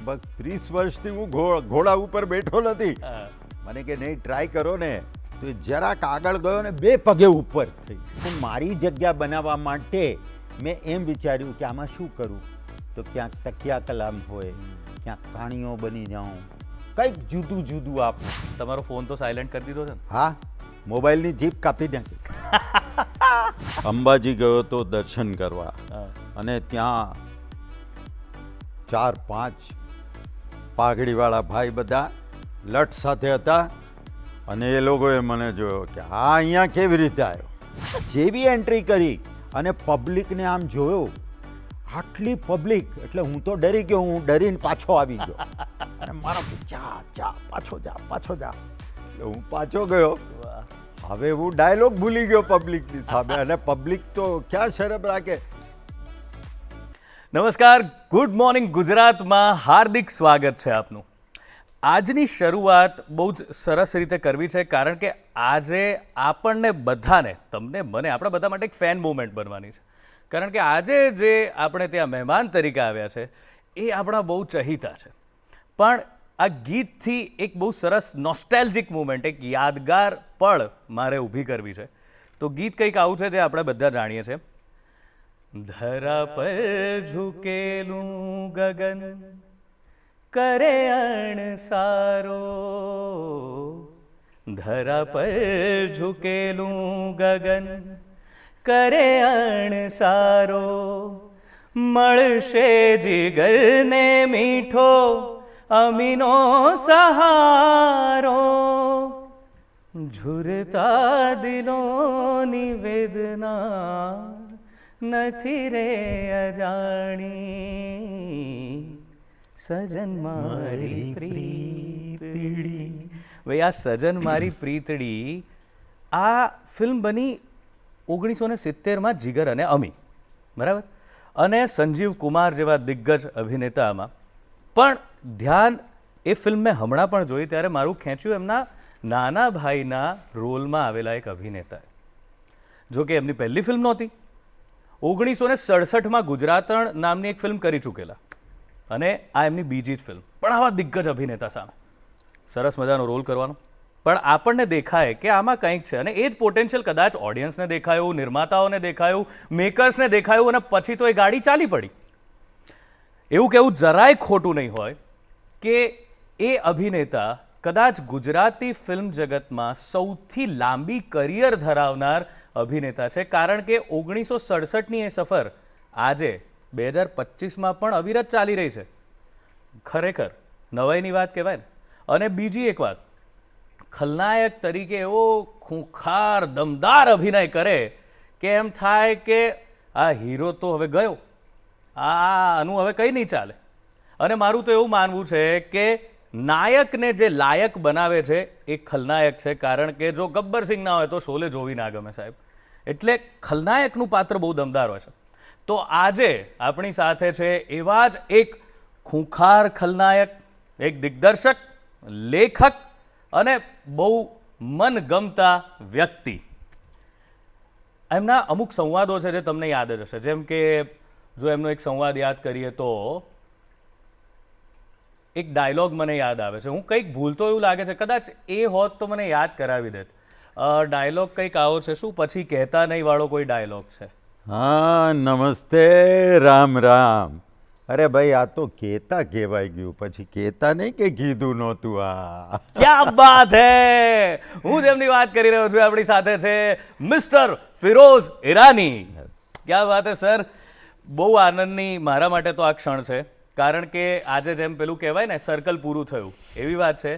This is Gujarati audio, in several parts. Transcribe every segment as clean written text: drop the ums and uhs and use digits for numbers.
લગભગ 30 વર્ષથી હું ઘોડા ઉપર બેઠો નથી. મને કે નહીં ટ્રાય કરો ને, તો એ જરાક આગળ ગયો ને 2 પગે ઉપર થઈ. હું મારી જગ્યા બનાવવા માટે મેં એમ વિચાર્યું કે આમાં શું કરું, તો ક્યાંક તકિયા કલામ હોય, ક્યાંક કહાણીઓ બની જાઉં, કંઈક જુદું જુદું આપું. તમારો ફોન તો સાયલેન્ટ કરી દીધો છે ને? હા, મોબાઈલની જીપ કાપી નાખી. અંબાજી ગયો તો દર્શન કરવા, અને ત્યાં 4-5 પાઘડીવાળા ભાઈ બધા લટ સાથે હતા, અને એ લોકોએ મને જોયો કે આ અહીંયા કેવી રીતે આવ્યો. જેવી એન્ટ્રી કરી અને પબ્લિકને આમ જોયો, આટલી પબ્લિક, એટલે હું તો ડરી ગયો. હું ડરીને પાછો આવી ગયો, અને મારા જા જા પાછો જા પાછો જા. એટલે હું પાછો ગયો. હવે હું ડાયલોગ ભૂલી ગયો પબ્લિકની સામે, અને પબ્લિક તો ક્યાં શરમ રાખે. નમસ્કાર, ગુડ મોર્નિંગ ગુજરાતમાં હાર્દિક સ્વાગત છે આપનું. આજની શરૂઆત બહુ જ સરસ રીતે કરવી છે, કારણ કે આજે આપણને બધાને, તમને મને, આપણા બધા માટે એક ફેન મુવમેન્ટ બનવાની છે. કારણ કે આજે જે આપણે ત્યાં મહેમાન તરીકે આવ્યા છે એ આપણા બહુ ચહીતા છે, પણ આ ગીતથી એક બહુ સરસ નોસ્ટેલ્જિક મુવમેન્ટ, એક યાદગાર પળ મારે ઊભી કરવી છે. તો ગીત કંઈક આવું છે જે આપણે બધા જાણીએ છીએ. ધરા પર ઝુકેલું ગગન કરે અણસારો, ધરા પર ઝુકેલું ગગન કરે અણસારો, મળશે જીગરને મીઠો અમીનો સહારો, ઝૂરતા દિલોની વેદના નથી રે અજાણી, સજન મારી પ્રીતડી. ભાઈ, આ સજન મારી પ્રીતડી આ ફિલ્મ બની 1970માં જીગર અને અમી, બરાબર, અને સંજીવ કુમાર જેવા દિગ્ગજ અભિનેતામાં. પણ ધ્યાન એ ફિલ્મ મેં હમણાં પણ જોઈ ત્યારે મારું ખેંચ્યું એમના નાના ભાઈના રોલમાં આવેલા એક અભિનેતાએ. જો કે એમની પહેલી ફિલ્મ નહોતી. 1967માં ગુજરાતણ નામની એક ફિલ્મ કરી ચૂકેલા, અને આ એમની બીજી જ ફિલ્મ. પણ આવા દિગ્ગજ અભિનેતા સામે સરસ મજાનો રોલ કરવાનો. પણ આપણને દેખાય કે આમાં કંઈક છે, અને એ જ પોટેન્શિયલ કદાચ ઓડિયન્સને દેખાયું, નિર્માતાઓને દેખાયું, મેકર્સને દેખાયું, અને પછી તો એ ગાડી ચાલી પડી. એવું કહેવું જરાય ખોટું નહીં હોય કે એ અભિનેતા કદાચ ગુજરાતી ફિલ્મ જગતમાં સૌથી લાંબી કરિયર ધરાવનાર અભિનેતા છે, કારણ કે 1967ની એ સફર આજે 2025માં પણ અવિરત ચાલી રહી છે. ખરેખર નવાઈની વાત કહેવાય ને. અને બીજી એક વાત, ખલનાયક તરીકે એવો ખૂંખાર દમદાર અભિનય કરે કે એમ થાય કે આ હીરો તો હવે ગયો, આનું હવે કંઈ નહીં ચાલે. અને મારું તો એવું માનવું છે કે નાયકને જે લાયક બનાવે છે એ ખલનાયક છે, કારણ કે જો ગબ્બર સિંહ ના હોય તો શોલે જોવી ના ગમે સાહેબ. એટલે ખલનાયકનું પાત્ર બહુ દમદાર હોય છે. તો આજે આપણી સાથે છે એવા જ એક ખૂંખાર ખલનાયક, એક દિગ્દર્શક, લેખક અને બહુ મનગમતા વ્યક્તિ. એમના અમુક સંવાદો છે જે તમને યાદ જ હશે. જેમ કે જો એમનો એક સંવાદ યાદ કરીએ તો એક ડાયલોગ મને યાદ આવે છે. હું કંઈક ભૂલતો એવું લાગે છે, કદાચ એ હોત તો મને યાદ કરાવી દેત. ડાયલોગ કંઈક આવો છે, શું પછી કહેતા નહીં વાળો કોઈ ડાયલોગ છે. હા, નમસ્તે, રામ રામ. અરે ભાઈ, આ તો કેતા કહેવાય ગયું, પછી કેતા નહીં કે કીધું નહોતું. આ ક્યા બાત હે! હું જેમની વાત કરી રહ્યો છું આપણી સાથે છે મિસ્ટર ફિરોઝ ઈરાની. ક્યા વાત હે સર! બહુ આનંદની મારા માટે તો આ ક્ષણ છે, કારણ કે આજે જેમ પેલું કહેવાય ને સર્કલ પૂરું થયું એવી વાત છે.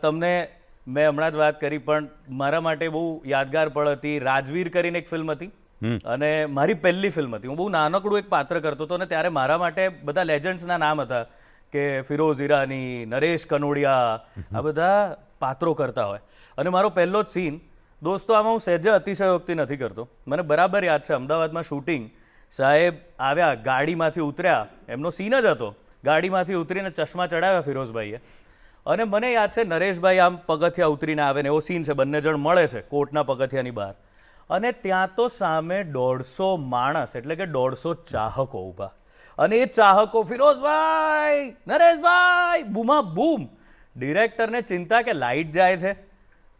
તમને મેં હમણાં જ વાત કરી, પણ મારા માટે બહુ યાદગાર પળ હતી. રાજવીર કરીને એક ફિલ્મ હતી, અને મારી પહેલી ફિલ્મ હતી. હું બહુ નાનકડું એક પાત્ર કરતો હતો, અને ત્યારે મારા માટે બધા લેજન્ડ્સના નામ હતા કે ફિરોઝ ઈરાની, નરેશ કનોડિયા, આ બધા પાત્રો કરતા હોય. અને મારો પહેલો જ સીન, દોસ્તો આમાં હું સહેજે અતિશયોક્તિ નથી કરતો, મને બરાબર યાદ છે. અમદાવાદમાં શૂટિંગ, સાહેબ આવ્યા, ગાડીમાંથી ઉતર્યા, એમનો સીન જ હતો, ગાડીમાંથી ઉતરીને ચશ્મા ચડાવ્યા ફિરોઝભાઈએ, અને મને યાદ છે નરેશભાઈ આમ પગથિયા ઉતરીને આવે ને એવો સીન છે, બંને જણ મળે છે કોર્ટના પગથિયાની બહાર, અને ત્યાં તો સામે 150 માણસ એટલે કે 150 ચાહકો ઊભા. અને એ ચાહકો ફિરોઝભાઈ, નરેશભાઈ, બૂમા બૂમ. ડિરેક્ટરને ચિંતા કે લાઇટ જાય છે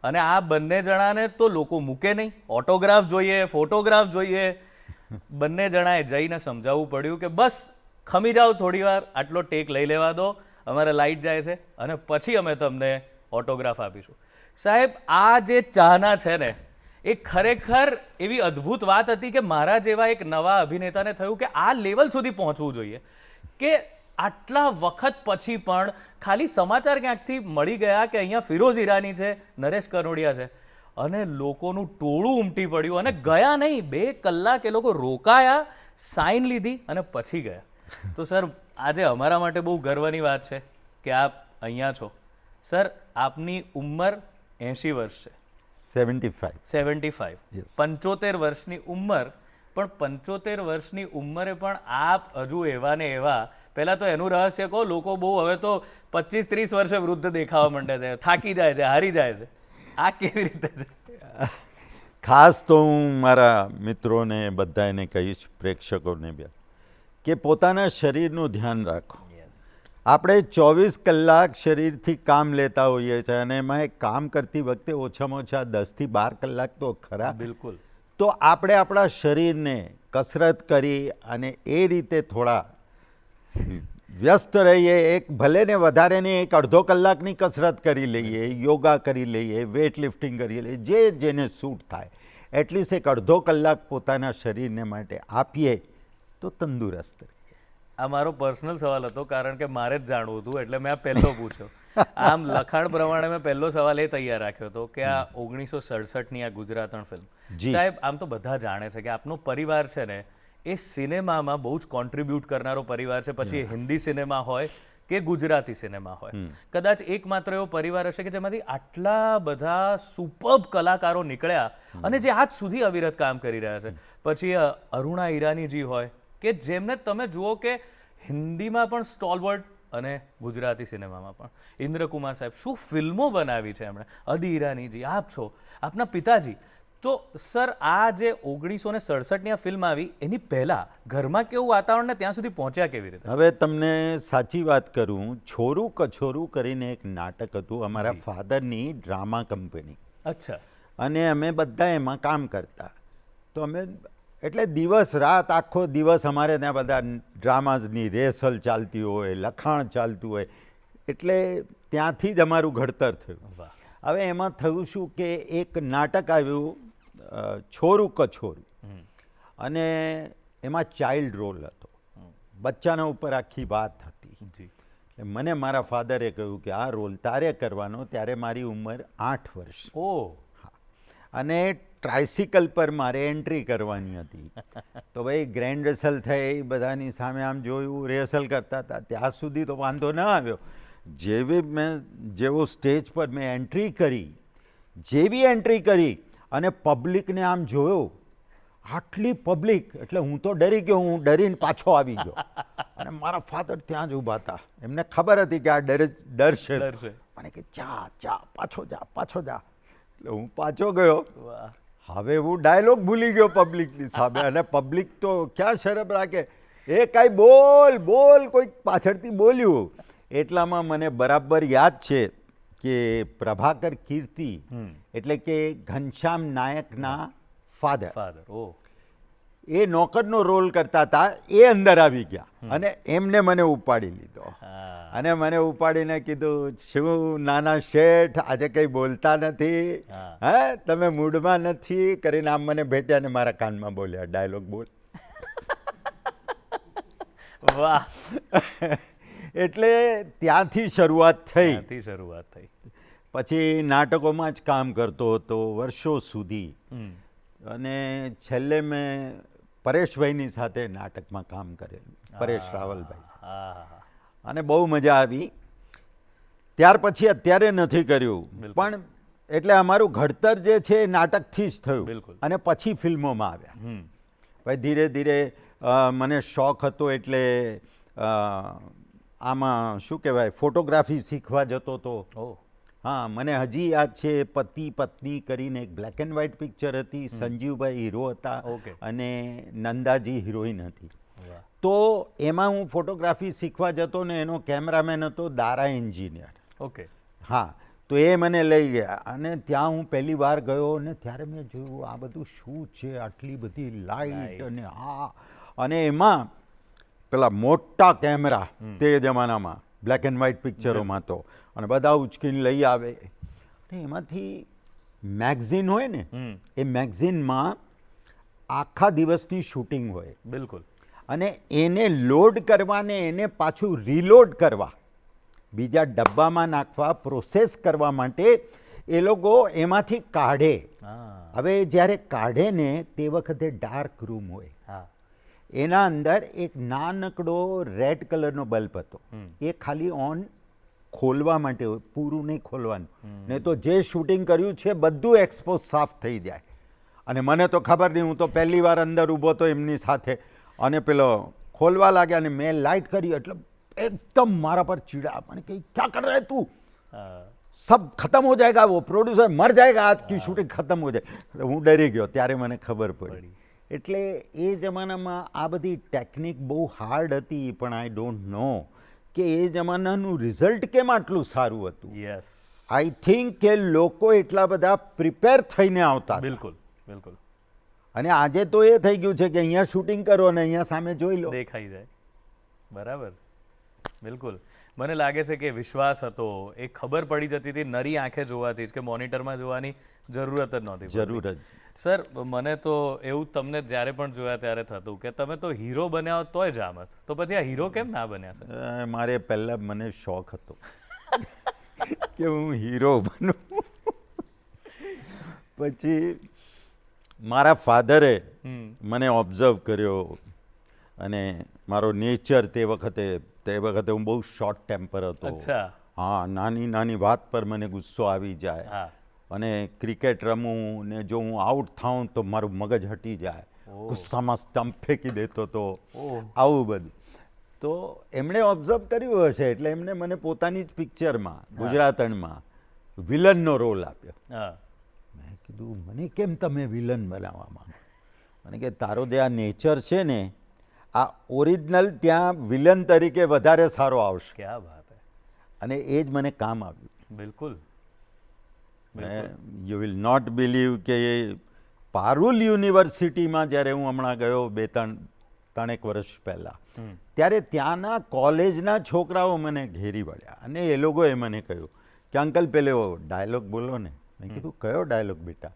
અને આ બંને જણાને તો લોકો મૂકે નહીં, ઓટોગ્રાફ જોઈએ, ફોટોગ્રાફ જોઈએ. બંને જણાએ જઈને સમજાવવું પડ્યું કે બસ ખમી જાઓ થોડી વાર, આટલો ટેક લઈ લેવા દો, અમારે લાઇટ જાય છે અને પછી અમે તમને ઓટોગ્રાફ આપીશું. સાહેબ, આ જે ચાહના છે ને, એ ખરેખર એવી અદ્ભુત વાત હતી કે મારા જેવા એક નવા અભિનેતાને થયું કે આ લેવલ સુધી પહોંચવું જોઈએ કે આટલા વખત પછી પણ ખાલી સમાચાર ક્યાંકથી મળી ગયા કે અહીંયા ફિરોઝ ઈરાની છે, નરેશ કનોડિયા છે, અને લોકોનું ટોળું ઉમટી પડ્યું અને ગયા નહીં, 2 કલાક એ લોકો રોકાયા, સાઇન લીધી અને પછી ગયા. તો સર, આજે અમારા માટે બહુ ગર્વની વાત છે કે આપ અહીંયા છો. સર, આપની ઉંમર 80 વર્ષ છે. 75. 75. Yes. 75 વર્ષની ઉંમર, પણ 75 વર્ષની ઉંમરે પણ આપ હજુ એવા ને એવા. પહેલાં તો એનું રહસ્ય કહો. લોકો બહુ હવે તો 25-30 વર્ષે વૃદ્ધ દેખાવા માંડે છે, થાકી જાય છે, હારી જાય છે. આ કેવી રીતે છે? ખાસ તો હું મારા મિત્રોને બધાને કહીશ, પ્રેક્ષકોને બી, કે પોતાના શરીરનું ધ્યાન રાખો. આપણે 24 કલાક શરીરથી કામ લેતા હોઈએ છીએ અને એમાં કામ કરતી વખતે ઓછામાં ઓછા 10થી 12 કલાક તો ખરા. બિલકુલ. તો આપણે આપણા શરીરને કસરત કરી અને એ રીતે થોડા વ્યસ્ત રહીએ. એક ભલે ને વધારે ને 1-1.5 કલાકની કસરત કરી લઈએ, યોગા કરી લઈએ, વેઇટ લિફ્ટિંગ કરી લઈએ, જે જેને સૂટ થાય. એટલીસ્ટ 1-1.5 કલાક પોતાના શરીરને માટે આપીએ તો તંદુરસ્ત રહીએ. આ મારો પર્સનલ સવાલ હતો, કારણ કે મારે જ જાણવું હતું એટલે મેં આ પહેલો પૂછ્યો. આમ લખાણ પ્રમાણે મેં પહેલો સવાલ એ તૈયાર રાખ્યો હતો કે આ 1967ની આ ગુજરાતણ ફિલ્મ, સાહેબ, આમ તો બધા જાણે છે કે આપનો પરિવાર છે ને એ સિનેમામાં બહુ જ કોન્ટ્રીબ્યુટ કરનારો પરિવાર છે. પછી હિન્દી સિનેમા હોય કે ગુજરાતી સિનેમા હોય, કદાચ એકમાત્ર એવો પરિવાર હશે કે જેમાંથી આટલા બધા સુપર્બ કલાકારો નીકળ્યા અને જે આજ સુધી અવિરત કામ કરી રહ્યા છે. પછી અરુણા ઈરાનીજી હોય કે જેમને તમે જુઓ કે હિન્દીમાં પણ સ્ટોલવર્ટ અને ગુજરાતી સિનેમામાં પણ. ઇન્દ્રકુમાર સાહેબ, શું ફિલ્મો બનાવી છે એમણે. અદી ઈરાનીજી, આપ છો, આપના પિતાજી. તો સર, આ જે 1967ની આ ફિલ્મ આવી એની પહેલાં ઘરમાં કેવું વાતાવરણ ને ત્યાં સુધી પહોંચ્યા કેવી રીતે? હવે તમને સાચી વાત કરું, છોરું કછોરું કરીને એક નાટક હતું અમારા ફાધરની ડ્રામા કંપની. અચ્છા. અને અમે બધા એમાં કામ કરતા. તો અમે એટલે દિવસ રાત, આખો દિવસ અમારે ત્યાં બધા ડ્રામાઝની રેસલ ચાલતી હોય, લખાણ ચાલતું હોય. એટલે ત્યાંથી જ અમારું ઘડતર થયું. હવે એમાં થયું શું કે એક નાટક આવ્યું છોરું કછોરું, અને એમાં ચાઇલ્ડ રોલ હતો, બચ્ચાના ઉપર આખી વાત હતી. એટલે મને મારા ફાધરે કહ્યું કે આ રોલ તારે કરવાનો. ત્યારે મારી ઉંમર 8 વર્ષ. અને ટ્રાઇસિકલ પર મારે એન્ટ્રી કરવાની હતી. તો ભાઈ ગ્રેન્ડ રિહર્સલ થઈ, બધાની સામે આમ જોયું, રિહર્સલ કરતા હતા. ત્યાં સુધી તો વાંધો ન આવ્યો. જેવો સ્ટેજ પર મેં એન્ટ્રી કરી અને પબ્લિકને આમ જોયો, આટલી પબ્લિક, એટલે હું તો ડરી ગયો. હું ડરીને પાછો આવી ગયો. અને મારા ફાધર ત્યાં જ ઊભા હતા. એમને ખબર હતી કે આ ડર છે. મને કે જા પાછો જા. એટલે હું પાછો ગયો. હવે હું ડાયલોગ ભૂલી ગયો પબ્લિકની સામે. અને પબ્લિક તો ક્યાં શરમ રાખે, એ કાંઈ બોલ કોઈક પાછળથી બોલ્યું. એટલામાં મને બરાબર યાદ છે કે પ્રભાકર કીર્તિ, એટલે કે ઘનશ્યામ નાયકના ફાધર, એ નોકરનો રોલ કરતા હતા. એ અંદર આવી ગયા અને એમને મને ઉપાડી લીધો. અને મને ઉપાડીને કીધું, શું નાના શેઠ, આજે કંઈ બોલતા નથી, તમે મૂડમાં નથી કરીને આમ મને ભેટ્યા અને મારા કાનમાં બોલ્યા, ડાયલોગ બોલ. વાહ. એટલે ત્યાંથી શરૂઆત થઈ. પછી નાટકોમાં જ કામ કરતો હતો વર્ષો સુધી. અને છેલ્લે મેં પરેશભાઈની સાથે નાટકમાં કામ કરેલું, પરેશ રાવલભાઈ. અને બહુ મજા આવી. ત્યાર પછી અત્યારે નથી કર્યું, પણ એટલે અમારું ઘડતર જે છે એ નાટકથી જ થયું. અને પછી ફિલ્મોમાં આવ્યા. ભાઈ ધીરે ધીરે મને શોખ હતો, એટલે આમાં શું કહેવાય, ફોટોગ્રાફી શીખવા જતો હતો. હા, મને હજી યાદ છે, પતિ પત્ની કરીને એક બ્લેક એન્ડ વ્હાઇટ પિક્ચર હતી. સંજીવભાઈ હીરો હતા અને નંદાજી હિરોઈન હતી. તો એમાં હું ફોટોગ્રાફી શીખવા જતો ને એનો કેમેરામેન હતો દારા એન્જિનિયર. ઓકે. હા, તો એ મને લઈ ગયા અને ત્યાં હું પહેલી વાર ગયો ને ત્યારે મેં જોયું આ બધું શું છે, આટલી બધી લાઇટ અને અને એમાં પેલા મોટા કેમેરા તે જમાનામાં બ્લેક એન્ડ વ્હાઇટ પિક્ચરોમાં તો, અને બધા ઉચકીને લઈ આવે અને એમાંથી મેગઝીન હોય ને એ મેગઝીનમાં આખા દિવસની શૂટિંગ હોય. બિલકુલ. અને એને લોડ કરવા ને એને પાછું રીલોડ કરવા, બીજા ડબ્બામાં નાખવા, પ્રોસેસ કરવા માટે એ લોકો એમાંથી કાઢે. હવે જ્યારે કાઢે ને તે વખતે ડાર્ક રૂમ હોય. એના અંદર એક નાનકડો રેડ કલરનો બલ્બ હતો. એ ખાલી ઓન ખોલવા માટે હોય, પૂરું નહીં ખોલવાનું, નહીં તો જે શૂટિંગ કર્યું છે બધું એક્સપોઝ સાફ થઈ જાય. અને મને તો ખબર નહીં, હું તો પહેલી વાર અંદર ઊભો હતો એમની સાથે અને પેલો ખોલવા લાગ્યા અને મેં લાઇટ કરી એટલે एकदम मारा पर चिड़ा. मैंने कही क्या कर रहा है तू, सब खत्म हो जाएगा, वो प्रोड्यूसर मर जाएगा, आज की शूटिंग खत्म हो जाए. હું ડરી ગયો ત્યારે મને ખબર પડી. એટલે એ જમાનામાં આ બધી ટેકનિક બહુ હાર્ડ હતી, પણ આઈ ડોન્ટ નો કે એ જમાનાનું રિઝલ્ટ કેમ આટલું સારું હતું. યસ, આઈ થિંક કે લોકો એટલા બધા પ્રિપેર થઈને આવતા. બિલકુલ બિલકુલ. અને આજે તો એ થઈ ગયું છે કે અહીંયા શૂટિંગ કરો અને અહીંયા સામે જોઈ લો, દેખાઈ જાય. બરાબર, બિલકુલ. મને લાગે છે કે વિશ્વાસ હતો, એ ખબર પડી જતી હતી નરી આંખે જોવાથી જ, કે મોનિટરમાં જોવાની જરૂરત જ નહોતી. જરૂર જ. સર, મને તો એવું તમને જ્યારે પણ જોયા ત્યારે થતું કે તમે તો હીરો બન્યા હોત તોય જામત, તો પછી આ હીરો કેમ ના બન્યા સર? મારે પહેલાં મને શોખ હતો કે હું હીરો બનું. પછી મારા ફાધરે મને ઓબ્ઝર્વ કર્યો અને મારો નેચર તે વખતે હું બહુ શોર્ટ ટેમ્પર હતો. હા, નાની નાની વાત પર મને ગુસ્સો આવી જાય અને ક્રિકેટ રમું ને જો હું આઉટ થાઉં તો મારું મગજ હટી જાય, ગુસ્સામાં સ્ટમ્પ ફેંકી દેતો તો, આવું બધું. તો એમણે ઓબ્ઝર્વ કર્યું હશે એટલે એમણે મને પોતાની જ પિક્ચરમાં ગુજરાતણમાં વિલનનો રોલ આપ્યો. મેં કીધું મને કેમ તમે વિલન બનાવવા માંગો? મને કે તારો જે આ નેચર છે ને આ ઓરિજિનલ ત્યાં વિલન તરીકે વધારે સારો આવશે. ક્યા વાત હે. અને એ જ મને કામ આવ્યું. બિલકુલ. યુ વિલ નોટ બિલીવ કે એ પારુલ યુનિવર્સિટીમાં જ્યારે હું હમણાં ગયો 3-3 વર્ષ પહેલાં, ત્યારે ત્યાંના કોલેજના છોકરાઓ મને ઘેરી વળ્યા અને એ લોકોએ મને કહ્યું કે અંકલ પેલો ડાયલોગ બોલો ને. મેં કીધું કયો ડાયલોગ બેટા?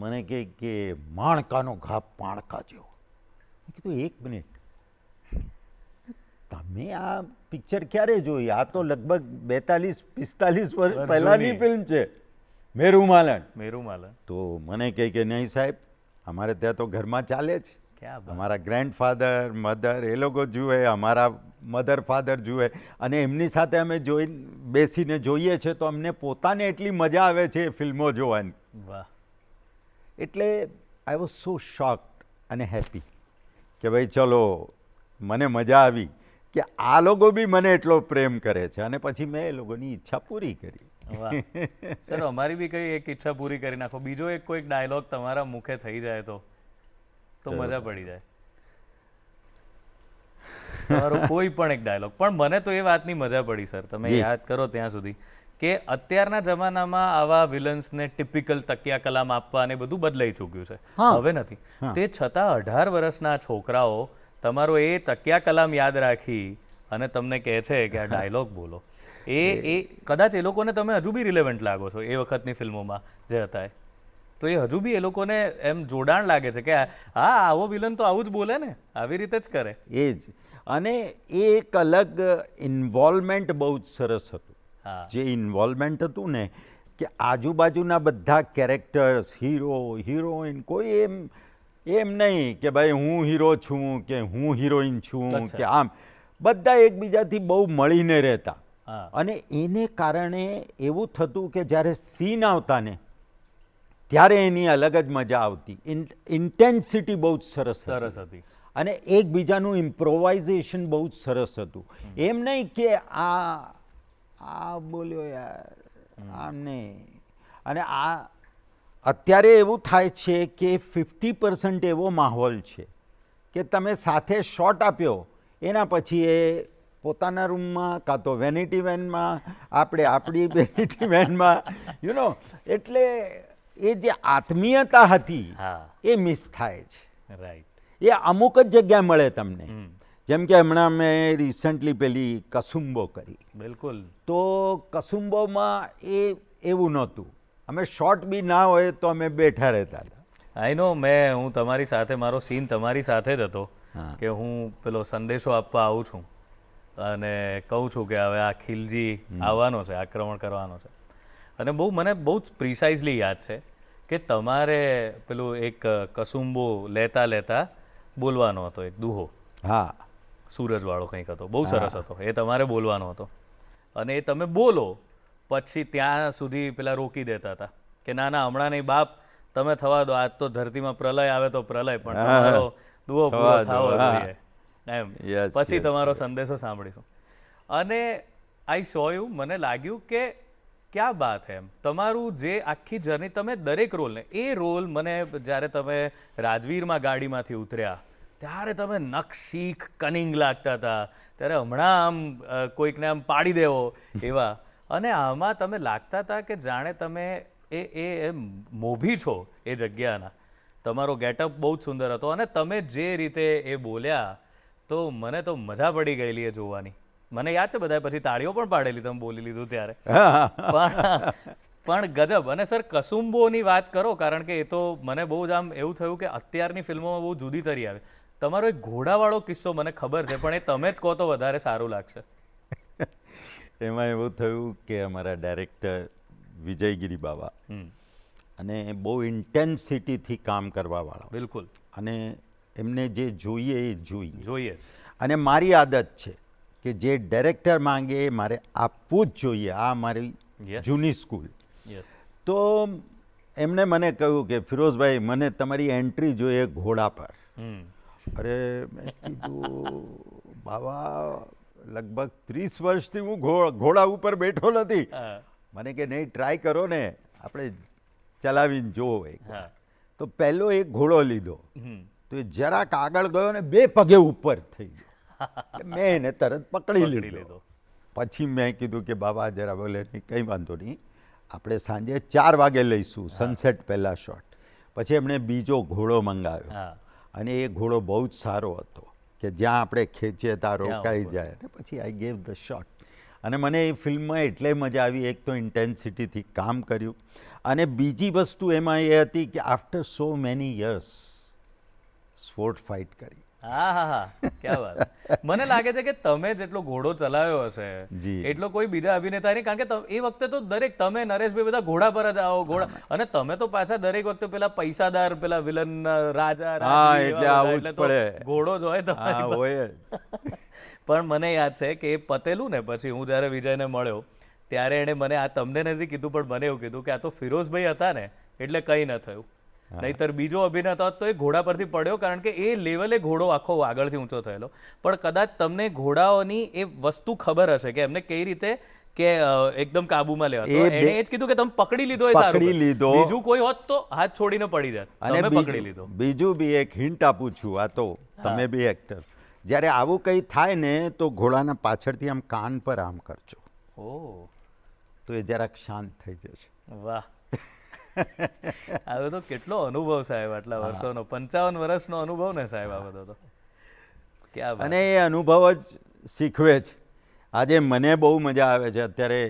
મને કહે કે માણકાનો ઘા પાણકા જેવો. મેં કીધું 1 મિનિટ, તમે આ પિક્ચર ક્યારે જોઈ? આ તો લગભગ 42-45 વર્ષ પહેલાંની ફિલ્મ છે, મેરુમાલન. તો મને કહે કે નહીં સાહેબ, અમારે ત્યાં તો ઘરમાં ચાલે છે. અમારા ગ્રેન્ડફાધર મધર એ લોકો જુએ, અમારા મધર ફાધર જુએ અને એમની સાથે અમે બેસીને જોઈએ છે તો અમને પોતાને એટલી મજા આવે છે એ ફિલ્મો જોવાની. વાહ. એટલે આઈ વોઝ સો શોક્ડ અને હેપી કે ભાઈ ચલો, મને મજા આવી કે આ લોકો બી મને એટલો પ્રેમ કરે છે. અને પછી મેં એ લોકોની ઈચ્છા પૂરી કરી. વાહ સર, અમારી બી કઈ એક ઈચ્છા પૂરી કરી નાખો. બીજો એક કોઈક ડાયલોગ તમારા મુખે થઈ જાય તો મજા પડી જાય. તમારો કોઈ પણ એક ડાયલોગ. પણ મને તો એ વાતની મજા પડી સર, તમે યાદ કરો ત્યાં સુધી, કે અત્યારના જમાનામાં આવા વિલન્સને ટિપિકલ તકિયા કલામ આપવા ને બધું બદલાઈ ચૂક્યું છે, હવે નથી. તે છતાં 18 વર્ષના છોકરાઓ તમારો એ તકિયા કલામ યાદ રાખી અને તમને કહે છે કે આ ડાયલોગ બોલો. એ કદાચ એ લોકોને તમે હજુ બી રિલેવન્ટ લાગો છો એ વખતની ફિલ્મોમાં જે હતા. તો એ હજુ બી એ લોકોને એમ જોડાણ લાગે છે કે હા, આવો વિલન તો આવું જ બોલે ને, આવી રીતે જ કરે. એ જ. અને એ એક અલગ ઇન્વોલ્વમેન્ટ બહુ જ સરસ હતું. જે ઇન્વોલ્વમેન્ટ હતું ને કે આજુબાજુના બધા કેરેક્ટર્સ, હીરો હિરોઈન, કોઈ એમ નહીં કે ભાઈ હું હીરો છું કે હું હિરોઈન છું કે આમ, બધા એકબીજાથી બહુ મળીને રહેતા. અને એને કારણે એવું થતું કે જ્યારે સીન આવતા ને ત્યારે એની અલગ જ મજા આવતી. ઇન્ટેન્સિટી બહુ જ સરસ હતી અને એકબીજાનું ઇમ્પ્રોવાઇઝેશન બહુ જ સરસ હતું. એમ નહીં કે આ બોલ્યો યાર, આમ નહીં. અને આ અત્યારે એવું થાય છે કે 50% એવો માહોલ છે કે તમે સાથે શોટ આપ્યો એના પછી એ પોતાના રૂમમાં કાં તો વેનિટી વેનમાં, આપણે આપણી વેનિટી વેનમાં, એટલે એ જે આત્મીયતા હતી હા એ મિસ થાય છે. રાઈટ. એ અમુક જ જગ્યાએ મળે તમને. જેમ કે હમણાં મેં રિસન્ટલી પેલી કસુંબો કરી, બિલકુલ. તો કસુંબોમાં એવું નહોતું. અમે શોર્ટ બી ના હોય તો અમે બેઠા રહેતા હતા. આઈ નો, હું તમારી સાથે, મારો સીન તમારી સાથે જ હતો કે હું પેલો સંદેશો આપવા આવું છું અને કહું છું કે હવે આ ખિલજી આવવાનો છે, આક્રમણ કરવાનો છે. અને મને બહુ જ પ્રિસાઇઝલી યાદ છે કે તમારે પેલું એક કસુંબો લેતા લેતા બોલવાનો હતો એક દુહો. હા, સૂરજવાળો કંઈક હતો, બહુ સરસ હતો. એ તમારે બોલવાનો હતો અને એ તમે બોલો પછી ત્યાં સુધી પેલા રોકી દેતા હતા કે ના ના હમણાં નહીં બાપ, તમે થવા દો, આજ તો ધરતીમાં પ્રલય આવે તો પ્રલય, પણ તમારો દુહો પૂરો થવો જોઈએ એમ. પછી તમારો સંદેશો સાંભળીશું. અને આઈ સો યુ, મને લાગ્યું કે ક્યાં બાત હે એમ. તમારું જે આખી જર્ની, તમે દરેક રોલને, એ રોલ મને જ્યારે તમે રાજવીરમાં ગાડીમાંથી ઉતર્યા ત્યારે તમે નખશીખ કનિંગ લાગતા હતા, ત્યારે હમણાં આમ કોઈકને આમ પાડી દેવો એવા. અને આમાં તમે લાગતા હતા કે જાણે તમે એ મોભી છો એ જગ્યાના. તમારો ગેટઅપ બહુ જ સુંદર હતો અને તમે જે રીતે એ બોલ્યા તો મને તો મજા પડી ગયેલી એ જોવાની. મને યાદ છે બધાએ પછી તાળીઓ પણ પાડેલી તમે બોલી લીધું ત્યારે. પણ ગજબ. અને સર કસુંબોની વાત કરો, કારણ કે એ તો મને બહુ જ આમ એવું થયું કે અત્યારની ફિલ્મોમાં બહુ જુદી તરી આવે. તમારો એક ઘોડાવાળો કિસ્સો મને ખબર છે, પણ એ તમે જ કહો તો વધારે સારું લાગશે. એમાં એવું થયું કે અમારા ડાયરેક્ટર વિજયગીરી બાબા અને બહુ ઇન્ટેન્સિટીથી કામ કરવાવાળા. બિલકુલ. અને એમને જે જોઈએ એ જોઈએ. અને મારી આદત છે કે જે ડાયરેક્ટર માંગે એ મારે આપવું જ જોઈએ. આ મારી જૂની સ્કૂલ. તો એમણે મને કહ્યું કે ફિરોઝભાઈ, મને તમારી એન્ટ્રી જોઈએ ઘોડા પર. અરે મેં કીધું બાબા, લગભગ 30 વર્ષથી હું ઘોડા ઉપર બેઠો નથી. મને કે નહીં, ટ્રાય કરો ને, આપણે ચલાવીને જોવો એક. તો પહેલો એક ઘોડો લીધો તો એ જરાક આગળ ગયો ને 2 પગે ઉપર થઈ ગયો. મેં એને તરત પકડી લીધો. પછી મેં કીધું કે બાબા જરા, બોલે કંઈ વાંધો નહીં, આપણે સાંજે 4 વાગે લઈશું, સનસેટ પહેલાં શોટ. પછી એમણે બીજો ઘોડો મંગાવ્યો અને એ ઘોડો બહુ જ સારો હતો કે જ્યાં આપણે ખેંચીએ ત્યાં રોકાઈ જાય. અને પછી આઈ ગેવ ધ શોટ. અને મને એ ફિલ્મમાં એટલે મજા આવી, એક તો ઇન્ટેન્સિટીથી કામ કર્યું અને બીજી વસ્તુ એમાં એ હતી કે after so many years sword fight કરી. હા, ક્યાં વાત. મને લાગે છે કે તમે જેટલો ઘોડો ચલાવ્યો હશે એટલો કોઈ બીજા અભિનેતા નહીં, કારણ કે એ વખતે તો દરેક, તમે નરેશભાઈ બધા ઘોડા પર જ આવો, ઘોડા. અને તમે તો પાછા દરેક વખતે પેલા પૈસાદાર, પેલા વિલન રાજા, એટલે આવું જ પડે, ઘોડો જ હોય તમારી. પણ મને યાદ છે કે એ પતેલું ને પછી હું જ્યારે વિજયને મળ્યો ત્યારે એણે મને, આ તમને નથી કીધું પણ મને એવું કીધું કે આ તો ફિરોઝભાઈ હતા ને એટલે કંઈ ન થયું, નહીતર બીજો અભિનેતા તો એ ઘોડા પરથી પડ્યો, કારણ કે એ લેવલે ઘોડો આખો આગળથી ઊંચો થયેલો. પણ કદાચ તમને ઘોડાઓની એ વસ્તુ ખબર હશે કે એમને કઈ રીતે કે એકદમ કાબુમાં લેવા. તો એણે એ જ કીધું કે તમે પકડી લીધો એ સારું. પકડી લીધો. બીજું કોઈ હોત તો હાથ છોડીને પડી જાત. તમે પકડી લીધો. બીજું બી એક હિન્ટ આપું છું, આ તો તમે બી એક્ટર, જ્યારે આવું કંઈ થાય ને તો ઘોડાના પાછળથી આમ કાન પર આમ કરજો. તો એ જરાક શાંત થઈ જશે. વાહ. હવે તો કેટલો અનુભવ સાહેબ, આટલા વર્ષોનો, 55 વર્ષનો અનુભવ ને સાહેબ આ બધો તો. ક્યાં. અને એ અનુભવ જ શીખવે છે. આજે મને બહુ મજા આવે છે અત્યારે,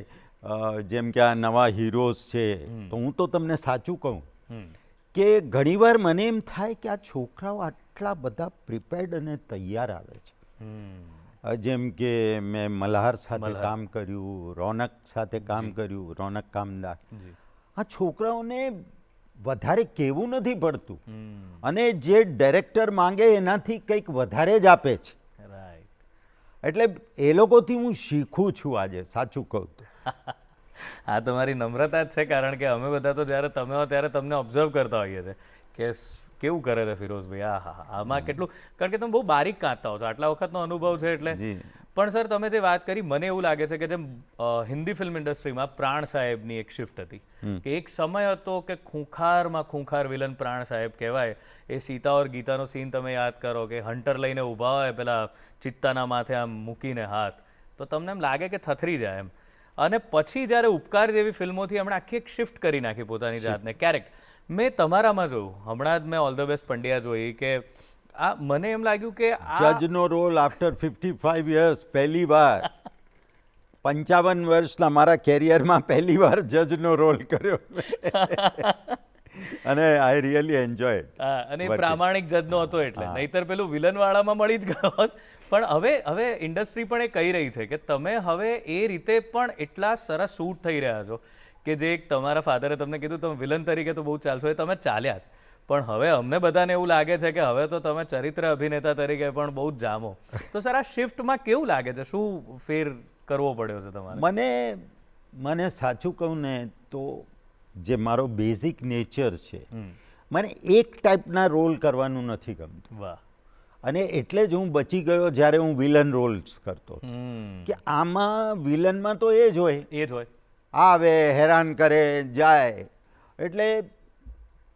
જેમ કે આ નવા હીરોઝ છે, તો હું તો તમને સાચું કહું કે ઘણીવાર મને એમ થાય કે આ છોકરાઓ આટલા બધા પ્રિપેર્ડ અને તૈયાર આવે છે. જેમ કે મેં મલ્હાર સાથે કામ કર્યું, રોનક સાથે કામ કર્યું, રોનક કામદાર. આ છોકરાઓને વધારે કહેવું નથી પડતું અને જે ડાયરેક્ટર માંગે એનાથી કંઈક વધારે જ આપે છે. એટલે એ લોકોથી હું શીખું છું આજે, સાચું કહું તો. આ તમારી નમ્રતા જ છે, કારણ કે અમે બધા તો જ્યારે તમે હો ત્યારે તમને ઓબ્ઝર્વ કરતા હોઈએ છીએ કે કેવું કરે છે ફિરોઝભાઈ. આમાં કેટલું, કારણ કે તમે બહુ બારીક કાંચતા હો છો, આટલા વખતનો અનુભવ છે એટલે. પણ સર તમે જે વાત કરી મને એવું લાગે છે કે જેમ હિન્દી ફિલ્મ ઇન્ડસ્ટ્રીમાં પ્રાણ સાહેબની એક શિફ્ટ હતી કે એક સમય હતો કે ખૂંખારમાં ખૂંખાર વિલન પ્રાણ સાહેબ કહેવાય. એ સીતા ઓર ગીતાનો સીન તમે યાદ કરો કે હન્ટર લઈને ઊભા હોય પેલા ચિત્તાના માથે આમ મૂકીને હાથ, તો તમને એમ લાગે કે થથરી જાય એમ. અને પછી જ્યારે ઉપકાર જેવી ફિલ્મોથી હમણાં આખી એક શિફ્ટ કરી નાખી પોતાની જાતને ક્યારેક. મેં તમારામાં જોયું, હમણાં જ મેં ઓલ ધ બેસ્ટ પંડ્યા જોઈ કે આ મને એમ લાગ્યું કે જજનો રોલ આફ્ટર 55 યર્સ પહેલી વાર 55 વર્ષના મારા કેરિયરમાં પહેલી વાર જજનો રોલ કર્યો અને આઈ રિયલી એન્જોય. અને પ્રામાણિક જજનો હતો એટલે, નહીતર પેલું વિલન વાળામાં મળી જ ગયો હોત. પણ હવે ઇન્ડસ્ટ્રી પણ એ કહી રહી છે કે તમે હવે એ રીતે પણ એટલા સરસ શૂટ થઈ રહ્યા છો કે જે એક તમારા ફાધરે તમને કીધું તમે વિલન તરીકે તો બહુ ચાલશો, એ તમે ચાલ્યા જ. પણ હવે અમને બધાને એવું લાગે છે કે હવે તો તમે ચરિત્ર અભિનેતા તરીકે પણ બહુ જ જામો. તો સર આ શિફ્ટમાં કેવું લાગે છે, શું ફેર કરવો પડ્યો છે તમારે? મને સાચું કહું ને તો જે મારો બેઝિક નેચર છે, મને એક ટાઈપના રોલ કરવાનું નથી ગમતું. વાહ. અને એટલે જ હું બચી ગયો જ્યારે હું વિલન રોલ્સ કરતો કે આમાં વિલનમાં તો એ જ હોય, આવે હેરાન કરે જાય. એટલે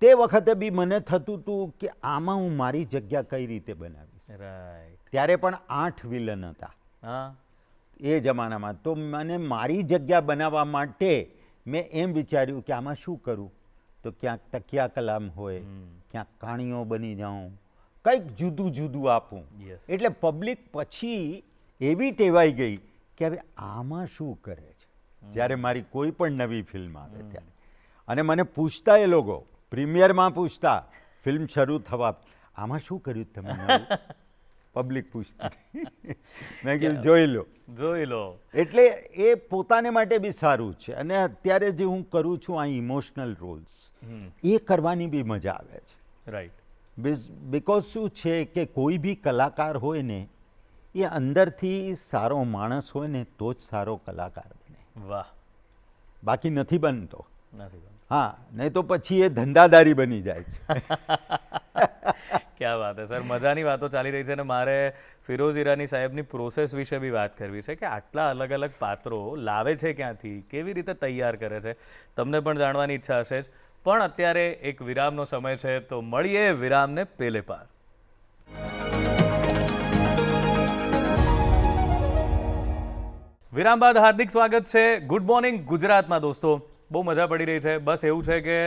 તે વખતે બી મને થતું હતું કે આમાં હું મારી જગ્યા કઈ રીતે બનાવીશ. રાઈટ. ત્યારે પણ 8 વિલન હતા એ જમાનામાં. તો મને મારી જગ્યા બનાવવા માટે મેં એમ વિચાર્યું કે આમાં શું કરું. તો ક્યાંક તકિયા કલામ હોય, ક્યાંક કાણીઓ બની જાઉં, કંઈક જુદું જુદું આપું. એટલે પબ્લિક પછી એવી ટેવાઈ ગઈ કે હવે આમાં શું કરે છે જ્યારે મારી કોઈ પણ નવી ફિલ્મ આવે ત્યારે. અને મને પૂછતા એ લોકો પ્રીમિયરમાં પૂછતા, ફિલ્મ શરૂ થવા, આમાં શું કર્યું તમે? પબ્લિક પૂછતી. મેં કીધું જોઈ લો. એટલે એ પોતાને માટે બી સારું છે. અને અત્યારે જે હું કરું છું આ ઇમોશનલ રોલ્સ, એ કરવાની બી મજા આવે છે. રાઈટ. બિકોઝ શું છે કે કોઈ બી કલાકાર હોય ને એ અંદરથી સારો માણસ હોય ને તો જ સારો કલાકાર બને. વાહ. બાકી નથી બનતો. હા, નહીં તો પછી એ ધંધાદારી બની જાય છે. ક્યાં વાત હે સર, મજાની વાતો ચાલી રહી છે. અને મારે ફિરોઝ ઈરાની સાહેબની પ્રોસેસ વિશે બી વાત કરવી છે કે આટલા અલગ અલગ પાત્રો લાવે છે ક્યાંથી, કેવી રીતે તૈયાર કરે છે, તમને પણ જાણવાની ઈચ્છા હશે જ. પણ અત્યારે એક વિરામનો સમય છે, તો મળીએ વિરામને પેલે પાર. વિરામ બાદ હાર્દિક સ્વાગત છે ગુડ મોર્નિંગ ગુજરાતમાં. દોસ્તો બહુ મજા પડી રહી છે. બસ એવું છે કે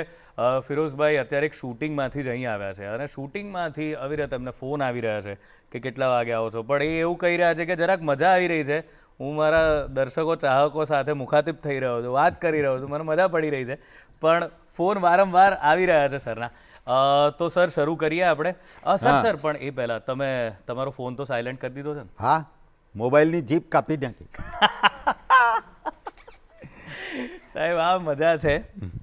ફિરોઝભાઈ અત્યારે એક શૂટિંગમાંથી જ અહીં આવ્યા છે અને શૂટિંગમાંથી અવિરત એમને ફોન આવી રહ્યા છે કે કેટલા વાગે આવો છો. પણ એ એવું કહી રહ્યા છે કે જરાક મજા આવી રહી છે, હું મારા દર્શકો ચાહકો સાથે મુખાતિબ થઈ રહ્યો છું, વાત કરી રહ્યો છું, મને મજા પડી રહી છે. પણ ફોન વારંવાર આવી રહ્યા છે સરના. તો સર શરૂ કરીએ આપણે. સર પણ એ પહેલાં તમે તમારો ફોન તો સાયલેન્ટ કરી દીધો છે ને? હા, મોબાઈલની જીપ કાપી નાખી. સાહેબ આ મજા છે,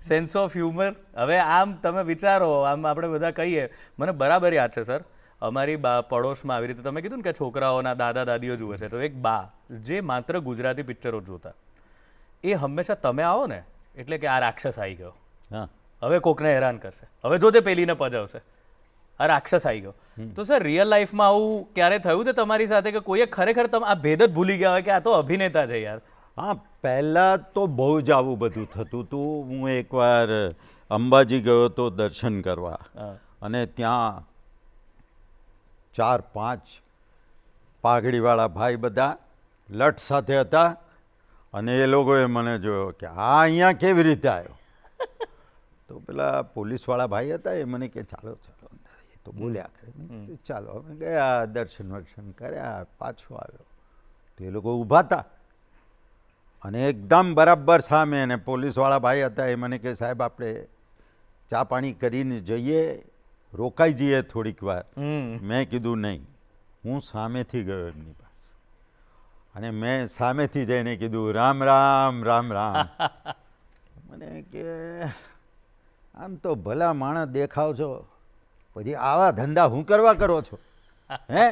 સેન્સ ઓફ હ્યુમર. હવે આમ તમે વિચારો, આમ આપણે બધા કહીએ, મને બરાબર યાદ છે સર, અમારી પડોશમાં આવી રીતે તમે કીધું ને કે છોકરાઓના દાદા દાદીઓ જુએ છે, તો એક બા જે માત્ર ગુજરાતી પિક્ચરો જોતા, એ હંમેશા તમે આવો ને એટલે કે આ રાક્ષસ આવી ગયો, હવે કોકને હેરાન કરશે, હવે જોજે પેલીને પજાવશે, આ રાક્ષસ આવી ગયો. તો સર રિયલ લાઈફમાં આવું ક્યારે થયું છે તમારી સાથે કે કોઈએ ખરેખર તમે આ ભેદ જ ભૂલી ગયા હોય કે આ તો અભિનેતા છે યાર? હા, પહેલાં તો બહુ જ આવું બધું થતું હતું. હું એકવાર અંબાજી ગયો તો દર્શન કરવા, અને ત્યાં 4-5 પાઘડીવાળા ભાઈ બધા લટ સાથે હતા. અને એ લોકોએ મને જોયો કે આ અહીંયા કેવી રીતે આવ્યો. તો પેલા પોલીસવાળા ભાઈ હતા, એ મને કે ચાલો ચાલો અંદર. એ તો બોલ્યા કરે, ચાલો. અમે ગયા, દર્શન વર્શન કર્યા, પાછો આવ્યો તો એ લોકો ઊભા હતા અને એકદમ બરાબર સામે. અને પોલીસવાળા ભાઈ હતા, એ મને કે સાહેબ આપણે ચા પાણી કરીને જઈએ, રોકાઈ જઈએ થોડીક વાર. મેં કીધું નહીં, હું સામેથી ગયો એમની પાસે અને મેં સામેથી જઈને કીધું રામ રામ રામ રામ. મને કે આમ તો ભલા માણસ દેખાવ છો, પછી આવા ધંધા હું કરવા કરો છો હે?